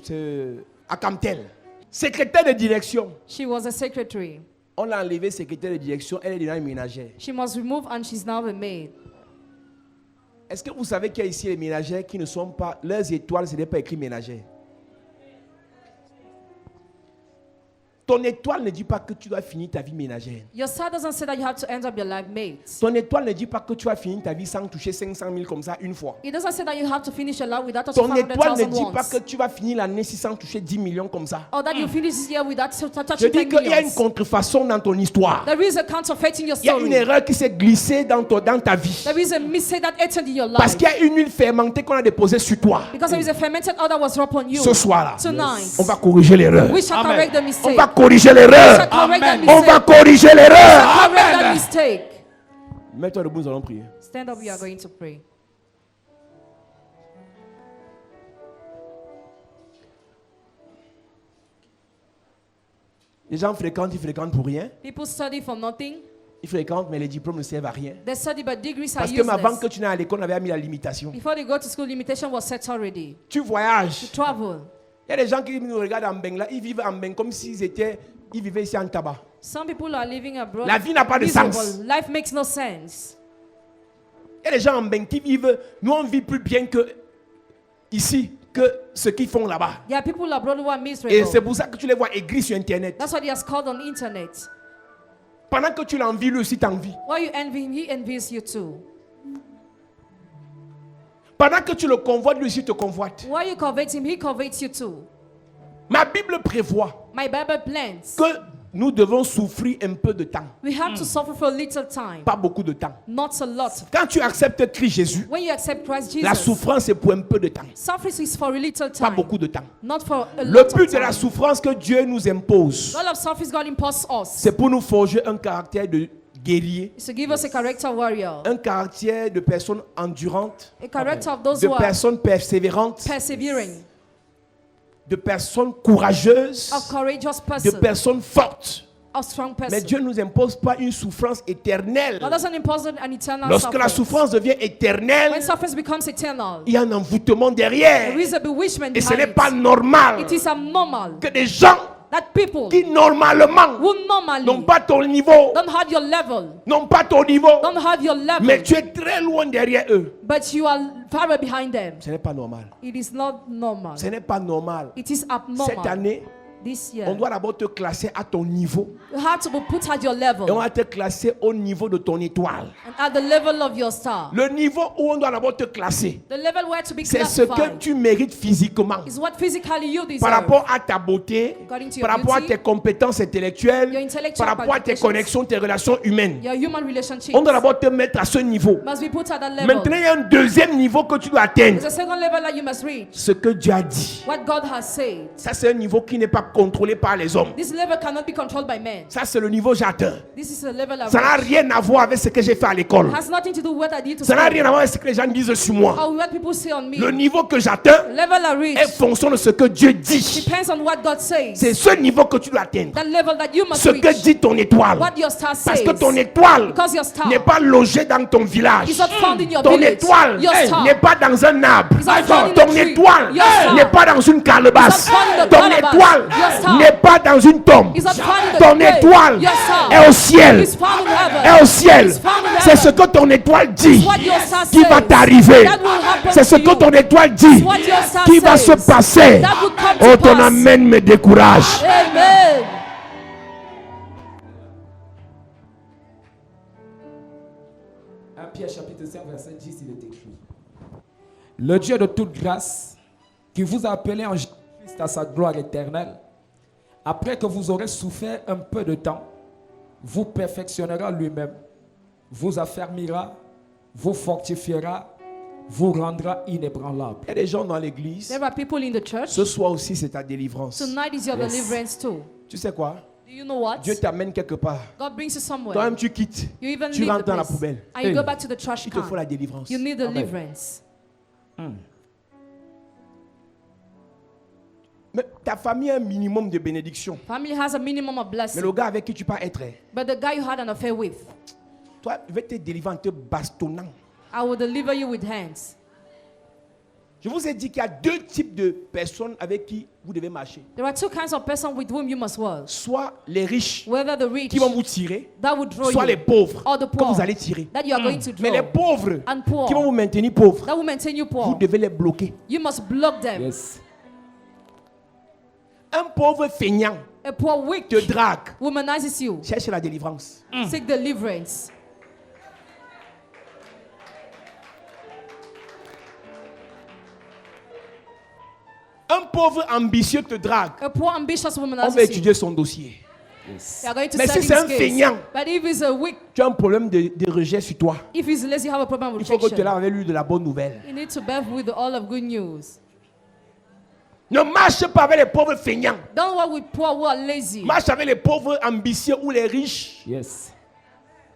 S1: à Camtel. Secrétaire de direction,
S2: She was a secretary.
S1: on l'a enlevé secrétaire de direction, elle est devenue ménagère.
S2: She was removed and she's now a maid.
S1: Est-ce que vous savez qu'il y a ici les ménagères qui ne sont pas, leurs étoiles, ce n'est pas écrit ménagère. Ton étoile ne dit pas que tu dois finir ta vie ménagère.
S2: Your star doesn't say that you have to end up your life maid.
S1: Ton étoile ne dit pas que tu vas finir ta vie sans toucher 500 000 comme ça une fois.
S2: It doesn't say that you have to finish your life without touching
S1: Ton étoile ne
S2: 500,000
S1: dit pas
S2: once.
S1: que tu vas finir l'année sans toucher 10 millions comme ça.
S2: Or that you finish this year without
S1: Je
S2: touching
S1: dis
S2: 10
S1: qu'il y a une
S2: millions.
S1: contrefaçon dans ton histoire.
S2: There is a counterfeit in your
S1: Il y a une
S2: story.
S1: erreur qui s'est glissée dans ta vie.
S2: There is a mistake that entered in your
S1: Parce
S2: life.
S1: qu'il y a une huile fermentée qu'on a déposée sur toi.
S2: Because there is a fermented oil that was upon you.
S1: Ce soir-là,
S2: Tonight,
S1: on va corriger l'erreur.
S2: we shall
S3: Amen.
S2: correct the
S1: On
S2: mistake.
S1: va corriger
S2: We
S1: l'erreur.
S2: shall correct that
S3: Amen.
S1: On va
S2: mistake.
S1: corriger l'erreur.
S2: Correct that mistake.
S1: Mets-toi debout, nous allons prier.
S2: Stand up, we are going to pray.
S1: Les gens fréquentent, ils fréquentent pour rien.
S2: People study for nothing.
S1: Ils fréquentent, mais les diplômes ne servent à rien.
S2: They study but degrees are
S1: Parce que avant
S2: useless.
S1: que tu n'ailles à l'école, on avait mis la limitation.
S2: Before they go to school, limitation was set already.
S1: Tu voyages.
S2: Travel.
S1: Il y a des gens qui nous regardent en Beng là, ils vivent en Beng comme s'ils vivaient ici en tabac.
S2: Some people are living abroad.
S1: La vie n'a pas de
S2: miserable.
S1: sens.
S2: Life makes no sense.
S1: Il y a des gens en Beng qui vivent, nous on vit plus bien que ici, que ce qu'ils font là-bas.
S2: There are people abroad who are
S1: Et c'est
S2: miserable.
S1: pour ça que tu les vois aigris sur Internet.
S2: That's what he has called on internet.
S1: Pendant que tu l'envies, lui aussi t'envie.
S2: While you envy him, he envies you too.
S1: Pendant que tu le convoites, lui aussi te convoite.
S2: While you covet him, he covets you too.
S1: Ma Bible prévoit
S2: My Bible plans.
S1: que nous devons souffrir un peu de temps.
S2: We have to suffer for a little time,
S1: Pas beaucoup de temps.
S2: not a lot.
S1: Quand tu acceptes Christ Jésus,
S2: When you accept Christ
S1: la
S2: Jesus,
S1: souffrance est pour un peu de temps.
S2: suffering is for a little
S1: Pas
S2: time,
S1: beaucoup de temps.
S2: not for a
S1: Le
S2: lot
S1: but
S2: of
S1: de la
S2: time.
S1: souffrance que Dieu nous impose,
S2: All of suffering God imposes us.
S1: c'est pour nous forger un caractère de guerrier,
S2: Is to give us a character warrior,
S1: un caractère de personne endurante,
S2: a character of those
S1: de
S2: who are
S1: personnes persévérantes,
S2: persevering,
S1: de personnes courageuses,
S2: of courageous
S1: de
S2: person,
S1: personnes fortes.
S2: of strong
S1: Mais
S2: person.
S1: Dieu ne nous impose pas une souffrance éternelle.
S2: God doesn't impose an eternal
S1: Lorsque la
S2: suffering.
S1: souffrance devient éternelle,
S2: When suffering becomes eternal,
S1: il y a un envoûtement derrière.
S2: there is a bewitchment
S1: Et ce
S2: behind
S1: n'est pas
S2: it.
S1: normal
S2: It is abnormal
S1: que des gens
S2: that people
S1: qui normalement
S2: who
S1: n'ont
S2: normally
S1: pas ton niveau,
S2: don't have your level,
S1: n'ont pas ton niveau,
S2: don't have your level,
S1: mais tu es très loin derrière eux.
S2: but you are far behind them.
S1: Ce n'est pas normal.
S2: It is not normal.
S1: Ce n'est pas normal.
S2: It is
S1: Cette
S2: abnormal.
S1: année,
S2: This
S1: on
S2: year,
S1: doit d'abord te classer à ton niveau.
S2: you have to be put at your
S1: Et on
S2: level
S1: va te classer au niveau de ton étoile.
S2: and at the level of your star.
S1: Le niveau où on doit d'abord te classer,
S2: The level where to be
S1: c'est ce que
S2: classified
S1: tu mérites physiquement.
S2: is what physically you
S1: Par
S2: deserve.
S1: rapport à ta beauté,
S2: According to your
S1: par rapport à
S2: beauty,
S1: tes compétences intellectuelles,
S2: your intellectual
S1: par rapport à tes
S2: qualifications,
S1: connexions, tes relations humaines.
S2: your human relationships
S1: On doit d'abord te mettre à ce niveau.
S2: must be put at that level.
S1: Maintenant, il y a un deuxième niveau que tu dois atteindre.
S2: There's a second level that you must reach.
S1: Ce que Dieu a dit.
S2: What God has said.
S1: Ça, c'est un niveau qui n'est pas contrôlé par les hommes.
S2: This level cannot be controlled by men.
S1: Ça, c'est le niveau que j'atteins.
S2: This is a level I've
S1: Ça n'a
S2: reached.
S1: rien à voir avec ce que j'ai fait à l'école.
S2: It has nothing to do with what I did to
S1: Ça n'a
S2: school
S1: rien à voir avec ce que les gens disent sur moi.
S2: or what people say on me.
S1: Le niveau que j'atteins
S2: The level I
S1: est
S2: reach
S1: fonction de ce que Dieu dit.
S2: depends on what God says.
S1: C'est ce niveau que tu dois atteindre.
S2: That level that you must
S1: Ce que
S2: reach.
S1: dit ton étoile.
S2: What your star
S1: Parce
S2: says.
S1: que ton étoile
S2: Because your star
S1: n'est pas logée dans ton village.
S2: is not found in your
S1: Ton
S2: village.
S1: étoile
S2: Your star
S1: n'est pas dans un arbre.
S2: is not found in
S1: Ton
S2: a tree.
S1: étoile
S2: Your star
S1: n'est pas dans une calebasse.
S2: is not found in the
S1: Ton
S2: calabash.
S1: étoile
S2: Your star
S1: n'est pas dans une tombe.
S2: is not found in the
S1: Ton
S2: grave.
S1: étoile
S2: Your star
S1: est au ciel.
S2: is found in heaven.
S1: Est au ciel.
S2: Is found in
S1: C'est
S2: heaven.
S1: ce que ton étoile dit
S2: What your star
S1: qui va
S2: says.
S1: t'arriver.
S2: That will happen
S1: C'est ce
S2: to
S1: que
S2: you.
S1: ton étoile dit
S2: What your star
S1: qui va se
S2: says.
S1: passer.
S2: That will come to
S1: Oh, ton
S2: pass.
S1: amen me décourage.
S2: Amen.
S3: 1 Pierre chapitre 5 verset 10, il est écrit. Le Dieu de toute grâce, qui vous a appelé en Jésus-Christ à sa gloire éternelle, après que vous aurez souffert un peu de temps, vous perfectionnera lui-même, vous affermira, vous fortifiera, vous rendra inébranlable.
S1: Il y a des gens dans l'église.
S2: There are people in the church.
S1: Ce soir aussi, c'est ta délivrance.
S2: Tonight is your deliverance too.
S1: Tu sais quoi?
S2: Do you know what?
S1: Dieu t'amène quelque part.
S2: God brings you somewhere.
S1: Toi-même, tu quittes.
S2: You even
S1: Tu
S2: leave
S1: rentres
S2: the
S1: dans la
S2: place.
S1: poubelle.
S2: And you go back to the trash
S1: Il te faut
S2: can.
S1: la délivrance.
S2: You need deliverance.
S1: Mais ta famille a un minimum de bénédiction.
S2: Family has a minimum of
S1: Mais
S2: blessing.
S1: le gars avec qui tu peux être,
S2: But the guy you had an affair with,
S1: toi, il va te délivrer en te bastonnant.
S2: I will deliver you with hands.
S1: Je vous ai dit qu'il y a deux types de personnes avec qui vous devez marcher.
S2: There are two kinds of persons with whom you must work.
S1: Soit les riches
S2: Whether the rich
S1: qui vont vous tirer,
S2: that will draw
S1: soit
S2: you,
S1: les pauvres
S2: or the
S1: que
S2: poor
S1: vous allez tirer.
S2: that you are going to
S1: Mais les
S2: draw,
S1: pauvres
S2: and poor
S1: qui vont vous maintenir pauvres,
S2: that will maintain you
S1: vous
S2: poor.
S1: devez les bloquer.
S2: You must block them.
S3: Yes.
S1: Un pauvre feignant
S2: A poor weak
S1: te drague.
S2: womanizes you.
S1: Cherche la délivrance.
S2: Seek deliverance.
S1: Un pauvre ambitieux te drague.
S2: A poor ambitious
S1: On va
S2: womanizes you.
S1: étudier son dossier.
S2: They are going to
S1: Mais
S2: study
S1: si c'est
S2: his
S1: un
S2: case.
S1: feignant,
S2: But if he's a weak,
S1: tu as un problème de rejet sur toi.
S2: if he's lazy, you have a problem with
S1: Il faut que tu
S2: rejection.
S1: l'aies avec lui de la bonne nouvelle.
S2: You need to bear with all of good news.
S1: Ne marche pas avec les pauvres feignants.
S2: Don't work with poor who are lazy.
S1: Marche avec les pauvres ambitieux ou les riches.
S3: Yes.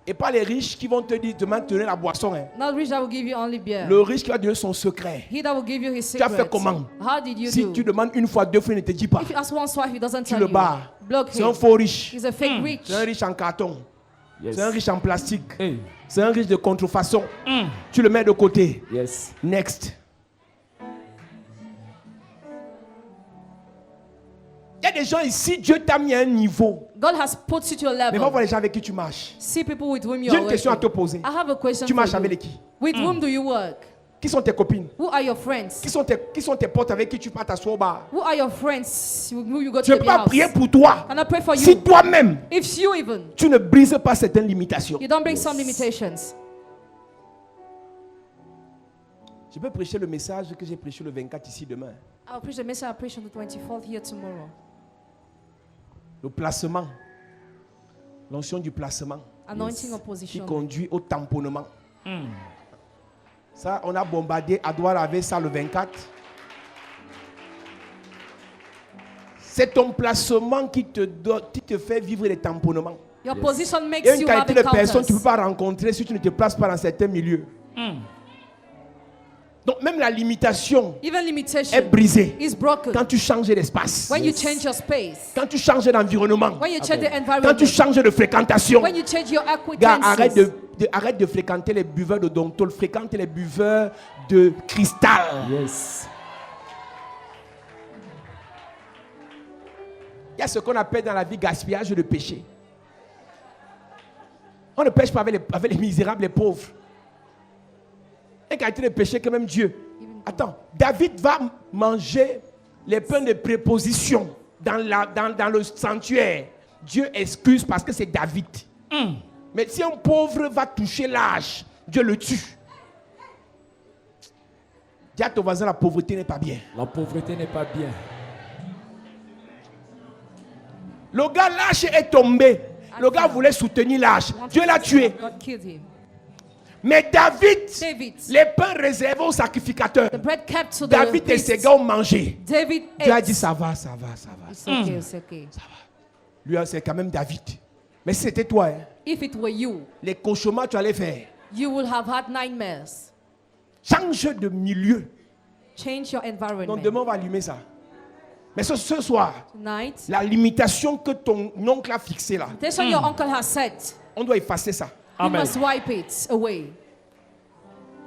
S1: Et pas les riches qui vont te dire de maintenir la boisson. Hein.
S2: Not rich that will give you only beer.
S1: Le riche qui va donner son secret.
S2: He that will give you his
S1: Tu as
S2: secret.
S1: fait comment?
S2: How did you
S1: Si
S2: do?
S1: tu demandes une fois, deux fois, il ne te dit pas.
S2: If you ask once, twice, he doesn't
S1: Tu
S2: tell
S1: le
S2: you.
S1: barres.
S2: Block
S1: C'est un
S2: him.
S1: faux riche.
S2: He's a fake rich.
S1: C'est un riche en carton.
S3: Yes.
S1: C'est un riche en plastique.
S3: Hey.
S1: C'est un riche de contrefaçon. Tu le mets de côté.
S3: Yes.
S1: Next. Il y a des gens ici, Dieu t'a mis à un niveau.
S2: God has put you to a
S1: Mais va
S2: level.
S1: voir les gens avec qui tu marches.
S2: See people with whom you
S1: J'ai
S2: are
S1: une question à te
S2: working.
S1: poser.
S2: I have a question
S1: Tu
S2: for
S1: marches avec
S2: you.
S1: qui?
S2: With whom do you work?
S1: Qui sont tes copines?
S2: Who are your friends?
S1: Qui sont tes potes avec qui tu pars t'asseoir au bar?
S2: Who are your friends with whom you go
S1: Je
S2: to
S1: ne
S2: the
S1: peux pas
S2: house?
S1: prier pour toi.
S2: Can I pray for
S1: Si
S2: you?
S1: toi-même,
S2: If you even,
S1: tu ne brises pas certaines limitations.
S2: you don't bring some limitations.
S1: Je peux prêcher le message que j'ai prêché le 24 ici demain.
S2: I'll preach the message I preach on the 24th here tomorrow.
S1: Le placement. L'onction du placement.
S2: Anointing of
S1: Qui
S2: position.
S1: conduit au tamponnement. Ça, on a bombardé Adouar avec ça le 24. C'est ton placement qui te fait vivre les tamponnements.
S2: Your position
S1: Il y a
S2: makes
S1: une
S2: you have
S1: qualité de personne que tu ne peux
S2: encounters.
S1: pas rencontrer si tu ne te places pas dans certains milieux. Donc même la limitation
S2: Even
S1: est
S2: limitation
S1: brisée
S2: is broken.
S1: quand tu changes d'espace,
S2: When you change your space.
S1: quand tu changes d'environnement,
S2: When you change the
S1: quand tu
S2: environment.
S1: changes de fréquentation.
S2: When you change your
S1: Gars, arrête
S2: acquaintances.
S1: arrête de fréquenter les buveurs de Domptol, fréquente les buveurs de cristal.
S3: Yes.
S1: Il y a ce qu'on appelle dans la vie gaspillage de péché. On ne pêche pas avec les misérables, les pauvres. Et qualité de péché que même Dieu. Attends, David va manger les pains de préposition dans le sanctuaire. Dieu excuse parce que c'est David. Mais si un pauvre va toucher l'âge, Dieu le tue. Dis à ton voisin, la pauvreté n'est pas bien.
S3: La pauvreté n'est pas bien.
S1: Le gars lâche est tombé. Le gars voulait soutenir l'âge. Dieu l'a tué.
S2: God killed him.
S1: Mais David,
S2: David,
S1: les pains réservés aux sacrificateurs,
S2: the bread kept to the
S1: David et ses
S2: priests.
S1: gars ont mangé.
S2: David
S1: Dieu a
S2: ate.
S1: dit ça va, ça va, ça va.
S2: It's okay, it's okay.
S1: Lui, c'est quand même David. Mais si c'était toi, hein,
S2: If it were you,
S1: les cauchemars tu allais faire.
S2: you would have had nightmares.
S1: Change de milieu.
S2: Change your
S1: Donc
S2: environment.
S1: demain, on va allumer ça. Mais ce soir,
S2: Tonight,
S1: la limitation que ton oncle a fixée là,
S2: this one your uncle has said,
S1: on doit effacer ça.
S2: you
S3: Amen.
S2: must wipe it away.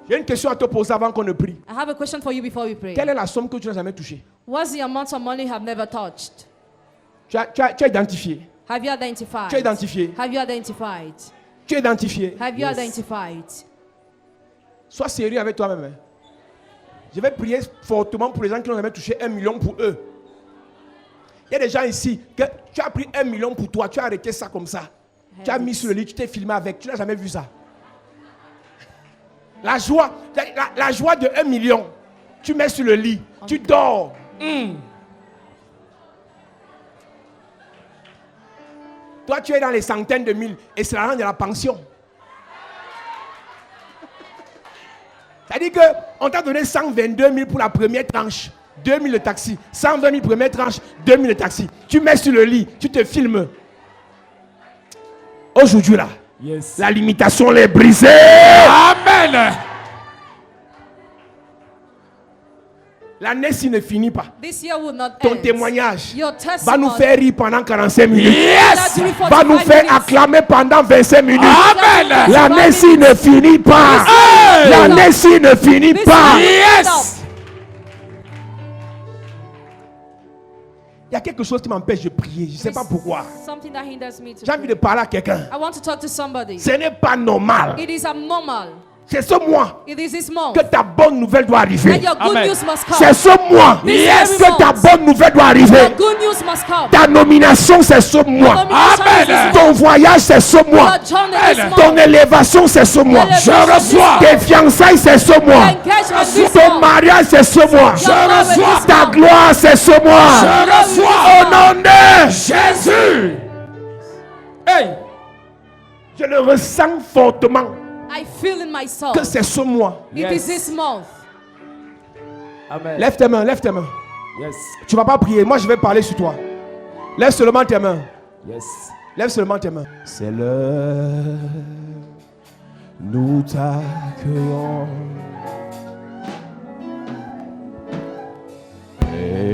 S1: J'ai une question à te poser avant qu'on ne prie.
S2: I have a question for you before we pray.
S1: Quelle est la somme que tu n'as jamais touchée?
S2: What's the amount of money you have never touched?
S1: Tu as identifié.
S2: Have you identified?
S1: Tu as identifié.
S2: Have you identified?
S1: Tu as identifié.
S2: Have you identified?
S1: Sois sérieux avec toi-même. Hein. Je vais prier fortement pour les gens qui n'ont jamais touché 1 million pour eux. Il y a des gens ici, que tu as pris 1 million pour toi, tu as arrêté ça comme ça. Tu as mis sur le lit, tu t'es filmé avec, tu n'as jamais vu ça. La joie de 1 million, tu mets sur le lit, tu dors. Toi, tu es dans les centaines de mille et c'est l'argent de la pension. C'est-à-dire qu'on t'a donné 122 000 pour la première tranche, 2 000 le taxi, 120 000 première tranche, 2 000 le taxi. Tu mets sur le lit, tu te filmes. Aujourd'hui là,
S3: Yes.
S1: la limitation est brisée.
S3: Amen.
S1: L'année-ci ne finit pas.
S2: This year will not
S1: Ton
S2: end.
S1: témoignage
S2: Your
S1: va nous
S2: testimony
S1: faire rire pendant 45 minutes.
S3: Yes.
S1: Va nous faire acclamer pendant 25 minutes.
S3: Amen.
S1: L'année-ci ne finit pas.
S3: Hey.
S1: L'année-ci ne finit
S2: This
S1: pas.
S2: year will
S3: Yes.
S2: stop.
S1: Il y a quelque chose qui m'empêche de prier. Je ne sais pas pourquoi.
S2: Something that hinders me to
S1: J'ai envie
S2: pray.
S1: de parler à quelqu'un.
S2: I want to talk to somebody.
S1: Ce n'est pas normal.
S2: It is abnormal.
S1: C'est ce mois
S2: It is this month
S1: que ta bonne nouvelle doit arriver.
S2: that your good
S3: Amen.
S2: news must come.
S1: C'est ce mois
S2: Yes.
S1: que ta bonne nouvelle doit arriver.
S2: Your good news must come.
S1: Ta nomination, c'est ce mois.
S2: Nomination is this
S3: Amen.
S2: month.
S1: Ton voyage, c'est ce mois.
S2: Your journey this
S1: Ton
S2: month.
S1: élévation, c'est ce mois.
S2: Je
S3: reçois.
S1: Tes fiançailles, c'est ce mois.
S2: Engagement this
S1: Ton
S2: month.
S1: mariage, c'est ce mois.
S2: Your marriage
S3: reçois.
S2: this
S1: Ta
S2: month.
S1: gloire, c'est ce mois.
S3: Je reçois.
S1: Au nom de
S3: Jésus. Hey.
S1: je le ressens fortement
S2: I feel in my soul.
S1: que c'est ce mois.
S2: It is this month.
S3: Amen.
S1: Lève tes mains, lève tes mains.
S3: Yes.
S1: Tu vas pas prier, moi je vais parler sur toi. Lève seulement tes mains.
S3: Yes.
S1: Lève seulement tes mains. C'est l'heure, nous t'accueillons.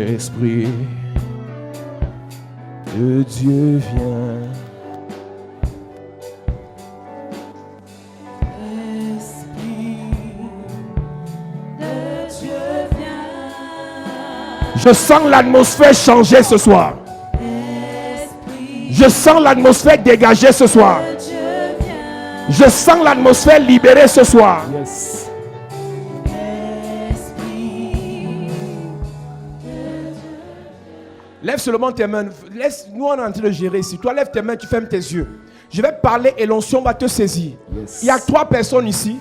S1: Esprit de Dieu vient. Je sens l'atmosphère changer ce soir. Je sens l'atmosphère dégager ce soir. Je sens l'atmosphère libérée ce soir.
S3: Yes.
S1: Lève seulement tes mains. Laisse-nous, on est en train de gérer ici. Toi, lève tes mains, tu fermes tes yeux. Je vais parler et l'onction va te saisir.
S3: Yes.
S1: Il y a 3 personnes ici.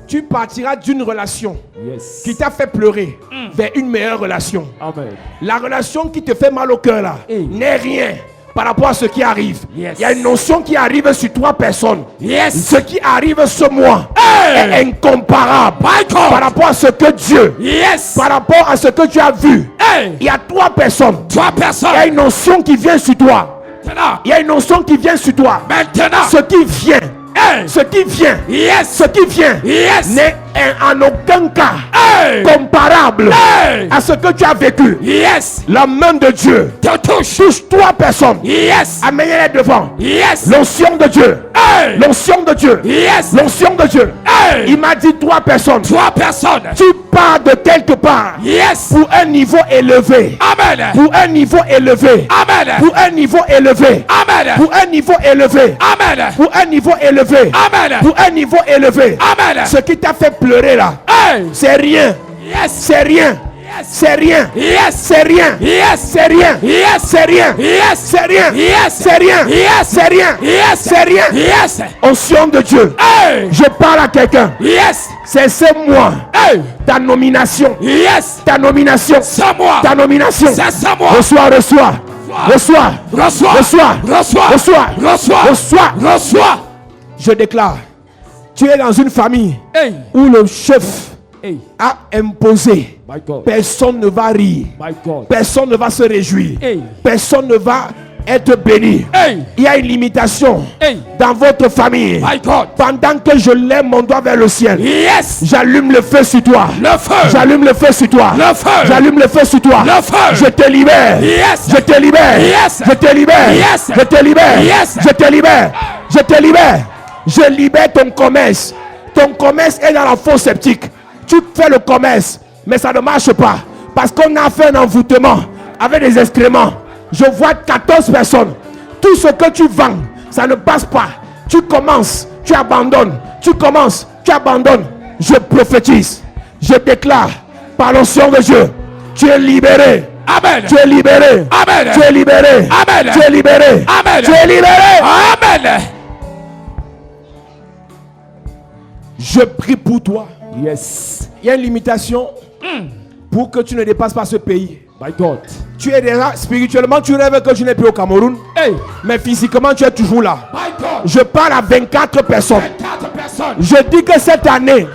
S1: Tu partiras d'une relation
S3: Yes.
S1: qui t'a fait pleurer vers une meilleure relation.
S3: Amen.
S1: La relation qui te fait mal au cœur là
S3: Hey.
S1: n'est rien par rapport à ce qui arrive.
S3: Yes.
S1: Il y a une notion qui arrive sur 3 personnes.
S3: Yes.
S1: Ce qui arrive ce mois
S3: Hey.
S1: est incomparable par rapport à ce que Dieu,
S3: Yes.
S1: par rapport à ce que tu as vu.
S3: Hey.
S1: Il y a 3 personnes.
S3: 3
S1: Il y a
S3: personnes.
S1: une notion qui vient sur toi.
S3: Maintenant.
S1: Il y a une notion qui vient sur toi.
S3: Maintenant.
S1: Ce qui vient Ce qui vient, ce qui vient n'est en aucun cas comparable à ce que tu as vécu. La main de Dieu touche 3 personnes. Amenez-les devant. L'onction de Dieu. L'onction de Dieu. L'onction de Dieu. Il m'a dit 3 personnes.
S3: 3 personnes.
S1: Tu pars de quelque part pour un niveau élevé.
S3: Amen.
S1: Pour un niveau élevé.
S3: Amen.
S1: Pour un niveau élevé.
S3: Amen.
S1: Pour un niveau élevé.
S3: Amen.
S1: Pour un niveau élevé.
S3: Amen.
S1: Pour un niveau élevé.
S3: Amen.
S1: Ce qui t'a fait pleurer là, c'est rien. C'est rien. C'est rien. C'est rien. C'est rien. C'est rien. C'est rien. C'est rien. C'est rien. C'est rien. Onction de Dieu. Je parle à quelqu'un. C'est moi. Ta nomination. Ta nomination.
S3: C'est moi.
S1: Ta nomination.
S3: C'est moi.
S1: Reçois, reçois. Reçois.
S3: Reçois.
S1: Reçois.
S3: Reçois.
S1: Reçois.
S3: Reçois.
S1: Reçois.
S3: Reçois.
S1: Je déclare. Tu es dans une famille
S3: Hey.
S1: où le chef
S3: Hey.
S1: a imposé.
S3: My God.
S1: Personne ne va rire.
S3: My God.
S1: Personne ne va se réjouir.
S3: Hey.
S1: Personne ne va être béni.
S3: Hey.
S1: Il y a une limitation
S3: Hey.
S1: dans votre famille.
S3: My God.
S1: Pendant que je lève mon doigt vers le ciel, j'allume le feu sur toi.
S3: Le feu.
S1: J'allume le feu sur toi.
S3: Le feu.
S1: J'allume le feu sur toi.
S3: Le feu.
S1: Je te libère. Je te libère. Je te libère. Je te libère. Je te libère. Je te libère. Je libère ton commerce. Ton commerce est dans la fosse septique. Tu fais le commerce, mais ça ne marche pas. Parce qu'on a fait un envoûtement avec des excréments. Je vois 14 personnes. Tout ce que tu vends, ça ne passe pas. Tu commences, tu abandonnes. Tu commences, tu abandonnes. Je prophétise. Je déclare par l'onction de Dieu. Tu es libéré.
S3: Amen.
S1: Tu es libéré.
S3: Amen.
S1: Tu es libéré.
S3: Amen.
S1: Tu es libéré.
S3: Amen.
S1: Tu es libéré.
S3: Amen.
S1: Je prie pour toi.
S3: Yes.
S1: Il y a une limitation pour que tu ne dépasses pas ce pays.
S3: My God.
S1: Tu es déjà spirituellement, tu rêves que tu n'es plus au Cameroun.
S3: Hey.
S1: Mais physiquement, tu es toujours là.
S3: My God.
S1: Je parle à 24 personnes.
S3: 4 personnes.
S1: Je dis que cette année,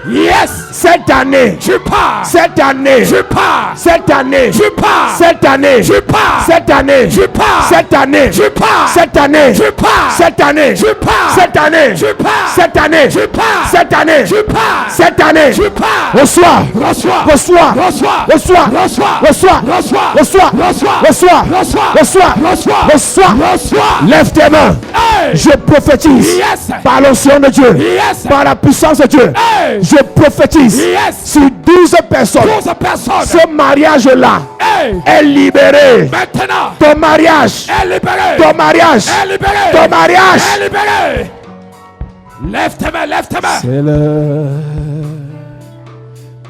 S1: cette année,
S3: Tu pars.
S1: cette année,
S3: Tu pars.
S1: cette année,
S3: Tu pars.
S1: cette année,
S3: Tu pars.
S1: cette année,
S3: Tu pars.
S1: cette année,
S3: Tu pars.
S1: cette année,
S3: Tu pars.
S1: cette année,
S3: Tu pars.
S1: cette année,
S3: Tu pars.
S1: cette année,
S3: Tu pars.
S1: cette année,
S3: Tu pars.
S1: cette année,
S3: Tu pars.
S1: reçois,
S3: Reçois.
S1: reçois,
S3: Reçois.
S1: reçois,
S3: Reçois.
S1: reçois,
S3: Reçois.
S1: reçois,
S3: Reçois.
S1: reçois,
S3: Reçois.
S1: reçois,
S3: Reçois.
S1: reçois,
S3: Reçois.
S1: lève tes mains.
S3: Hey.
S1: Je prophétise
S3: Yes.
S1: par l'onction de Dieu,
S3: Yes.
S1: par la puissance de Dieu.
S3: Hey.
S1: Je prophétise
S3: Yes.
S1: sur 12 personnes.
S3: 12 personnes.
S1: Ce mariage-là
S3: Hey.
S1: est libéré.
S3: Maintenant.
S1: Ton mariage,
S3: Est libéré.
S1: ton mariage,
S3: Est libéré.
S1: ton mariage.
S3: Est libéré. Lève tes mains. Lève tes mains.
S1: C'est l'heure.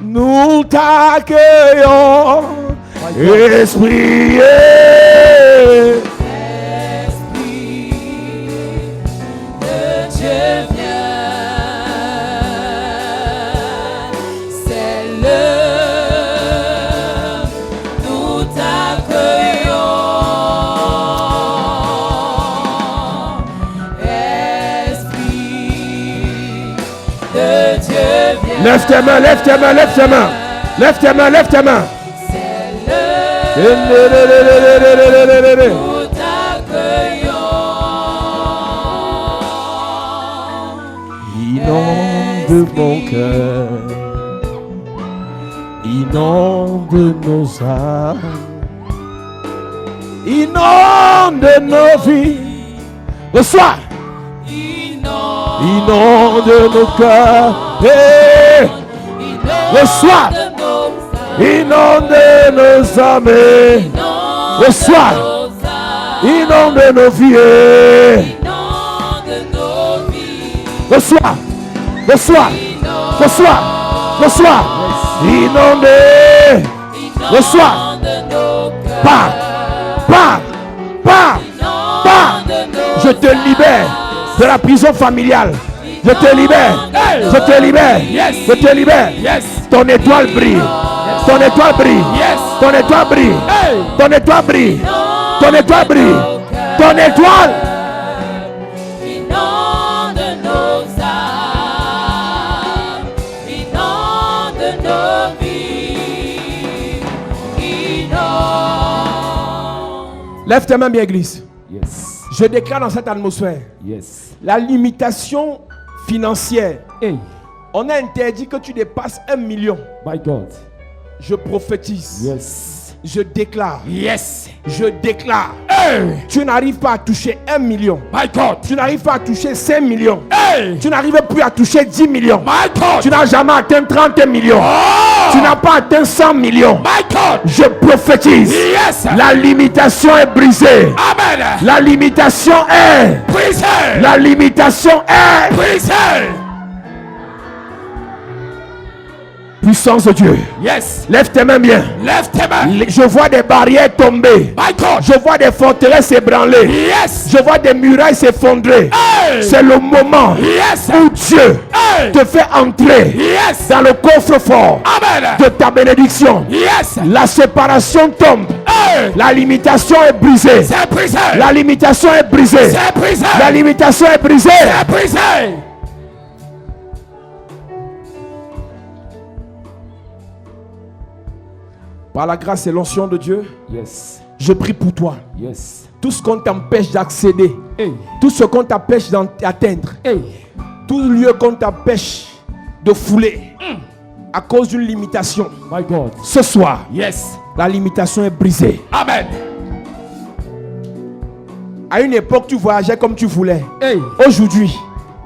S1: Nous t'accueillons, Esprit.
S2: Dieu vient, c'est l'heure, nous t'accueillons, Esprit de Dieu vient.
S1: Lève tes mains, lève tes mains, lève tes mains. Lève tes mains, lève tes mains.
S2: C'est l'heure, nous t'accueillons.
S1: Inonde mon cœur, inonde nos âmes, inonde nos vies. Reçois. Inonde nos cœurs. Hey. Reçois. Inonde nos âmes. Reçois. Inonde nos vies. Reçois. Reçois. Reçois. Reçois. Inonde. Reçois. Pars. Pars. Pars. Pars. Je te libère de la prison familiale. Je te libère. Je te libère. Je te libère. Ton étoile brille. Ton étoile brille. Ton étoile brille. Ton étoile brille. Ton étoile brille. Ton étoile.
S2: Inonde nos âmes, inonde nos vies, inonde.
S1: Lève tes mains bien, église.
S3: Yes.
S1: Je déclare dans cette atmosphère
S3: Yes.
S1: la limitation financière,
S3: Hey,
S1: on a interdit que tu dépasses 1 million.
S3: my God.
S1: Je prophétise.
S3: Yes.
S1: Je déclare.
S3: Yes.
S1: Je déclare.
S3: Hey,
S1: Tu n'arrives pas à toucher 1 million.
S3: my God.
S1: Tu n'arrives pas à toucher 5 millions.
S3: Hey,
S1: Tu n'arrives plus à toucher 10 millions.
S3: my God.
S1: Tu n'as jamais atteint 30 millions.
S3: Oh,
S1: Tu n'as pas atteint 100 millions.
S3: my God.
S1: Je prophétise.
S3: Yes.
S1: La limitation est brisée.
S3: Amen.
S1: La limitation est.
S3: Brisé.
S1: La limitation est.
S3: Brisé.
S1: Puissance de Dieu.
S3: Yes.
S1: Lève tes mains bien.
S3: Lève tes mains.
S1: Je vois des barrières tomber.
S3: My God.
S1: Je vois des forteresses ébranler.
S3: Yes.
S1: Je vois des murailles s'effondrer.
S3: Hey.
S1: C'est le moment
S3: Yes.
S1: où Dieu
S3: Hey.
S1: te fait entrer
S3: Yes.
S1: dans le coffre-fort
S3: Amen.
S1: de ta bénédiction.
S3: Yes.
S1: La séparation tombe.
S3: Hey.
S1: La limitation est brisée.
S3: C'est brisé.
S1: La limitation est brisée.
S3: C'est brisé.
S1: La limitation est brisée.
S3: C'est brisé.
S1: Par la grâce et l'onction de Dieu,
S3: Yes.
S1: je prie pour toi.
S3: Yes.
S1: Tout ce qu'on t'empêche d'accéder,
S3: Hey.
S1: tout ce qu'on t'empêche d'atteindre,
S3: Hey.
S1: tout lieu qu'on t'empêche de fouler à cause d'une limitation.
S3: My God.
S1: Ce soir,
S3: Yes.
S1: la limitation est brisée.
S3: Amen.
S1: À une époque, tu voyageais comme tu voulais.
S3: Hey.
S1: Aujourd'hui,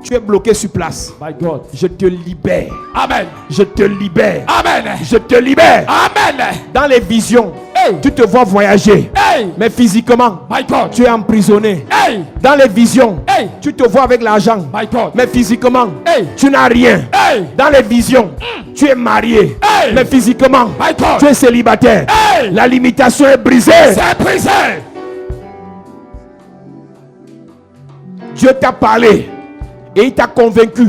S1: tu es bloqué sur place.
S3: My God.
S1: Je te libère.
S3: Amen.
S1: Je te libère.
S3: Amen.
S1: Je te libère.
S3: Amen.
S1: Dans les visions,
S3: Hey.
S1: tu te vois voyager.
S3: Hey.
S1: Mais physiquement,
S3: My God.
S1: tu es emprisonné.
S3: Hey.
S1: Dans les visions,
S3: Hey.
S1: tu te vois avec l'argent.
S3: My God.
S1: Mais physiquement,
S3: Hey.
S1: tu n'as rien.
S3: Hey.
S1: Dans les visions, tu es marié.
S3: Hey.
S1: Mais physiquement,
S3: My God.
S1: tu es célibataire.
S3: Hey.
S1: La limitation est brisée.
S3: C'est brisé.
S1: Dieu t'a parlé et il t'a convaincu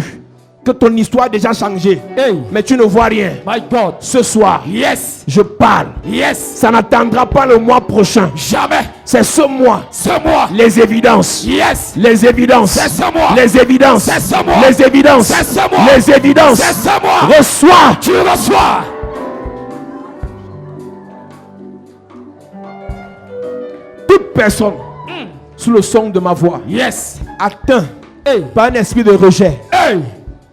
S1: que ton histoire a déjà changé.
S3: Hey.
S1: Mais tu ne vois rien.
S3: My God.
S1: Ce soir,
S3: Yes.
S1: je parle.
S3: Yes.
S1: Ça n'attendra pas le mois prochain.
S3: Jamais.
S1: C'est ce mois.
S3: Ce mois.
S1: Les évidences.
S3: Yes.
S1: Les évidences.
S3: C'est ce mois.
S1: Les évidences.
S3: C'est ce mois.
S1: Les évidences.
S3: C'est ce mois.
S1: Les évidences.
S3: C'est ce mois.
S1: Reçois.
S3: Tu reçois.
S1: Toute personne sous le son de ma voix
S3: Yes.
S1: atteint
S3: Hey.
S1: par un esprit de rejet.
S3: Hey.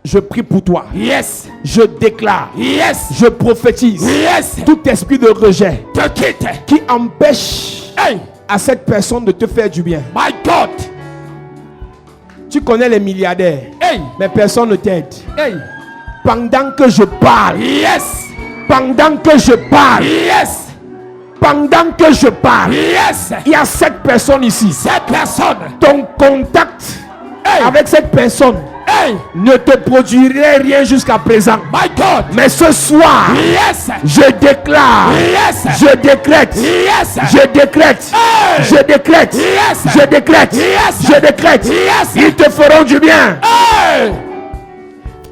S1: Je prie pour toi.
S3: Yes.
S1: Je déclare.
S3: Yes.
S1: Je prophétise.
S3: Yes.
S1: Tout esprit de rejet
S3: Te quitte.
S1: qui empêche
S3: Hey.
S1: à cette personne de te faire du bien.
S3: My God.
S1: Tu connais les milliardaires,
S3: Hey.
S1: mais personne ne t'aide.
S3: Hey.
S1: Pendant que je parle,
S3: Yes.
S1: pendant que je parle,
S3: Yes.
S1: pendant que je parle,
S3: Yes.
S1: il y a cette personne ici.
S3: Cette personne.
S1: Ton contact
S3: Hey.
S1: avec cette personne
S3: Hey.
S1: ne te produirait rien jusqu'à présent.
S3: My God.
S1: Mais ce soir,
S3: Yes.
S1: je déclare,
S3: Yes.
S1: je décrète,
S3: Yes.
S1: je décrète,
S3: Hey.
S1: je décrète,
S3: Yes.
S1: je décrète,
S3: Yes.
S1: je décrète.
S3: Yes.
S1: Ils te feront du bien.
S3: Hey.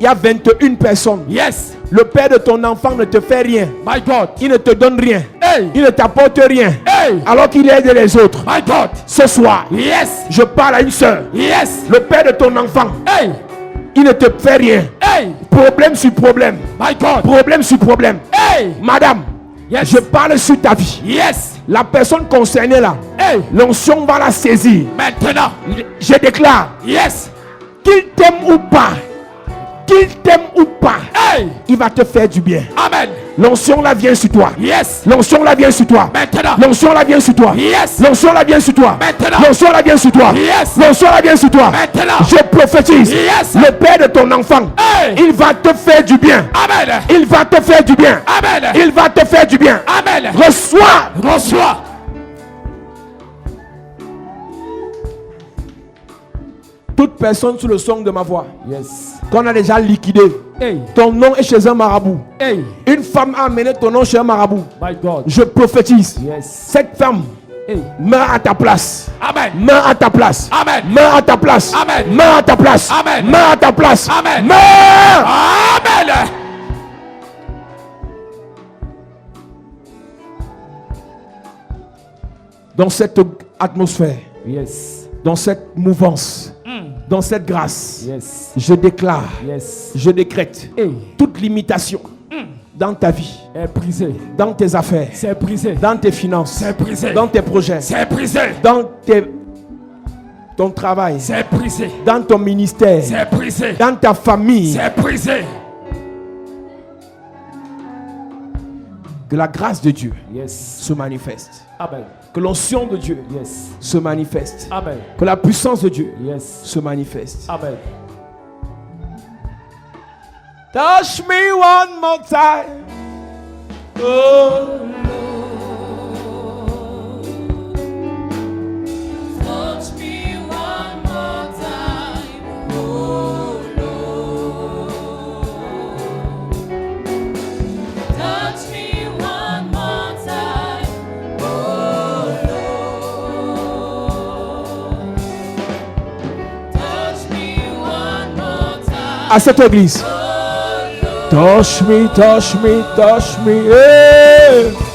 S1: Il y a 21 personnes.
S3: Yes.
S1: Le père de ton enfant ne te fait rien.
S3: My God.
S1: Il ne te donne rien.
S3: Hey.
S1: Il ne t'apporte rien.
S3: Hey.
S1: Alors qu'il aide les autres.
S3: My God.
S1: Ce soir,
S3: Yes.
S1: je parle à une soeur.
S3: Yes.
S1: Le père de ton enfant,
S3: Hey.
S1: il ne te fait rien.
S3: Hey.
S1: Problème sur problème.
S3: My God.
S1: Problème sur problème.
S3: Hey.
S1: Madame,
S3: Yes.
S1: je parle sur ta vie.
S3: Yes.
S1: La personne concernée là,
S3: Hey.
S1: l'onction va la saisir.
S3: Maintenant.
S1: Je déclare,
S3: Yes.
S1: qu'il t'aime ou pas, qu'il t'aime ou pas,
S3: Hey.
S1: il va te faire du bien.
S3: Amen.
S1: L'onction là vient sur toi.
S3: Yes.
S1: L'onction là vient sur toi.
S3: Maintenant.
S1: L'onction là vient sur toi.
S3: Yes.
S1: L'onction là vient sur toi.
S3: Maintenant.
S1: L'onction là vient sur toi.
S3: Yes.
S1: L'onction là vient sur toi.
S3: Maintenant.
S1: Je prophétise.
S3: Yes.
S1: Le père de ton enfant,
S3: Hey.
S1: il va te faire du bien.
S3: Amen.
S1: Il va te faire du bien.
S3: Amen.
S1: Il va te faire du bien.
S3: Amen.
S1: Reçois.
S3: Reçois.
S1: Toute personne sous le son de ma voix
S3: Yes.
S1: qu'on a déjà liquidé.
S3: Hey.
S1: Ton nom est chez un marabout.
S3: Hey.
S1: Une femme a amené ton nom chez un marabout.
S3: My God.
S1: Je prophétise.
S3: Yes.
S1: Cette femme
S3: Hey.
S1: meurt à ta place.
S3: Amen.
S1: Meurt à ta place.
S3: Amen.
S1: Meurt à ta place.
S3: Amen.
S1: Meurt à ta place.
S3: Amen.
S1: Meurt à ta place.
S3: Amen.
S1: Meurt.
S3: Amen.
S1: Dans cette atmosphère,
S3: Yes.
S1: dans cette mouvance, dans cette grâce,
S3: Yes.
S1: je déclare,
S3: Yes.
S1: je décrète
S3: Hey.
S1: toute limitation dans ta vie,
S3: Est brisé.
S1: dans tes affaires,
S3: C'est brisé.
S1: dans tes finances,
S3: C'est brisé.
S1: dans tes projets,
S3: C'est brisé.
S1: dans ton travail,
S3: c'est brisé,
S1: dans ton ministère,
S3: c'est brisé,
S1: dans ta famille.
S3: c'est brisé.
S1: Que la grâce de Dieu
S3: Yes.
S1: se manifeste.
S3: Amen.
S1: Que l'onction de Dieu
S3: Yes.
S1: se manifeste.
S3: Amen.
S1: Que la puissance de Dieu
S3: Yes.
S1: se manifeste.
S3: Amen.
S1: Touch me one more time. Oh.
S2: Touch me one more time, oh Lord. Touch me one more time, oh Lord. Touch me one more time,
S1: À cette église.
S2: oh Lord.
S1: Touch me, touch me, touch me. Hey.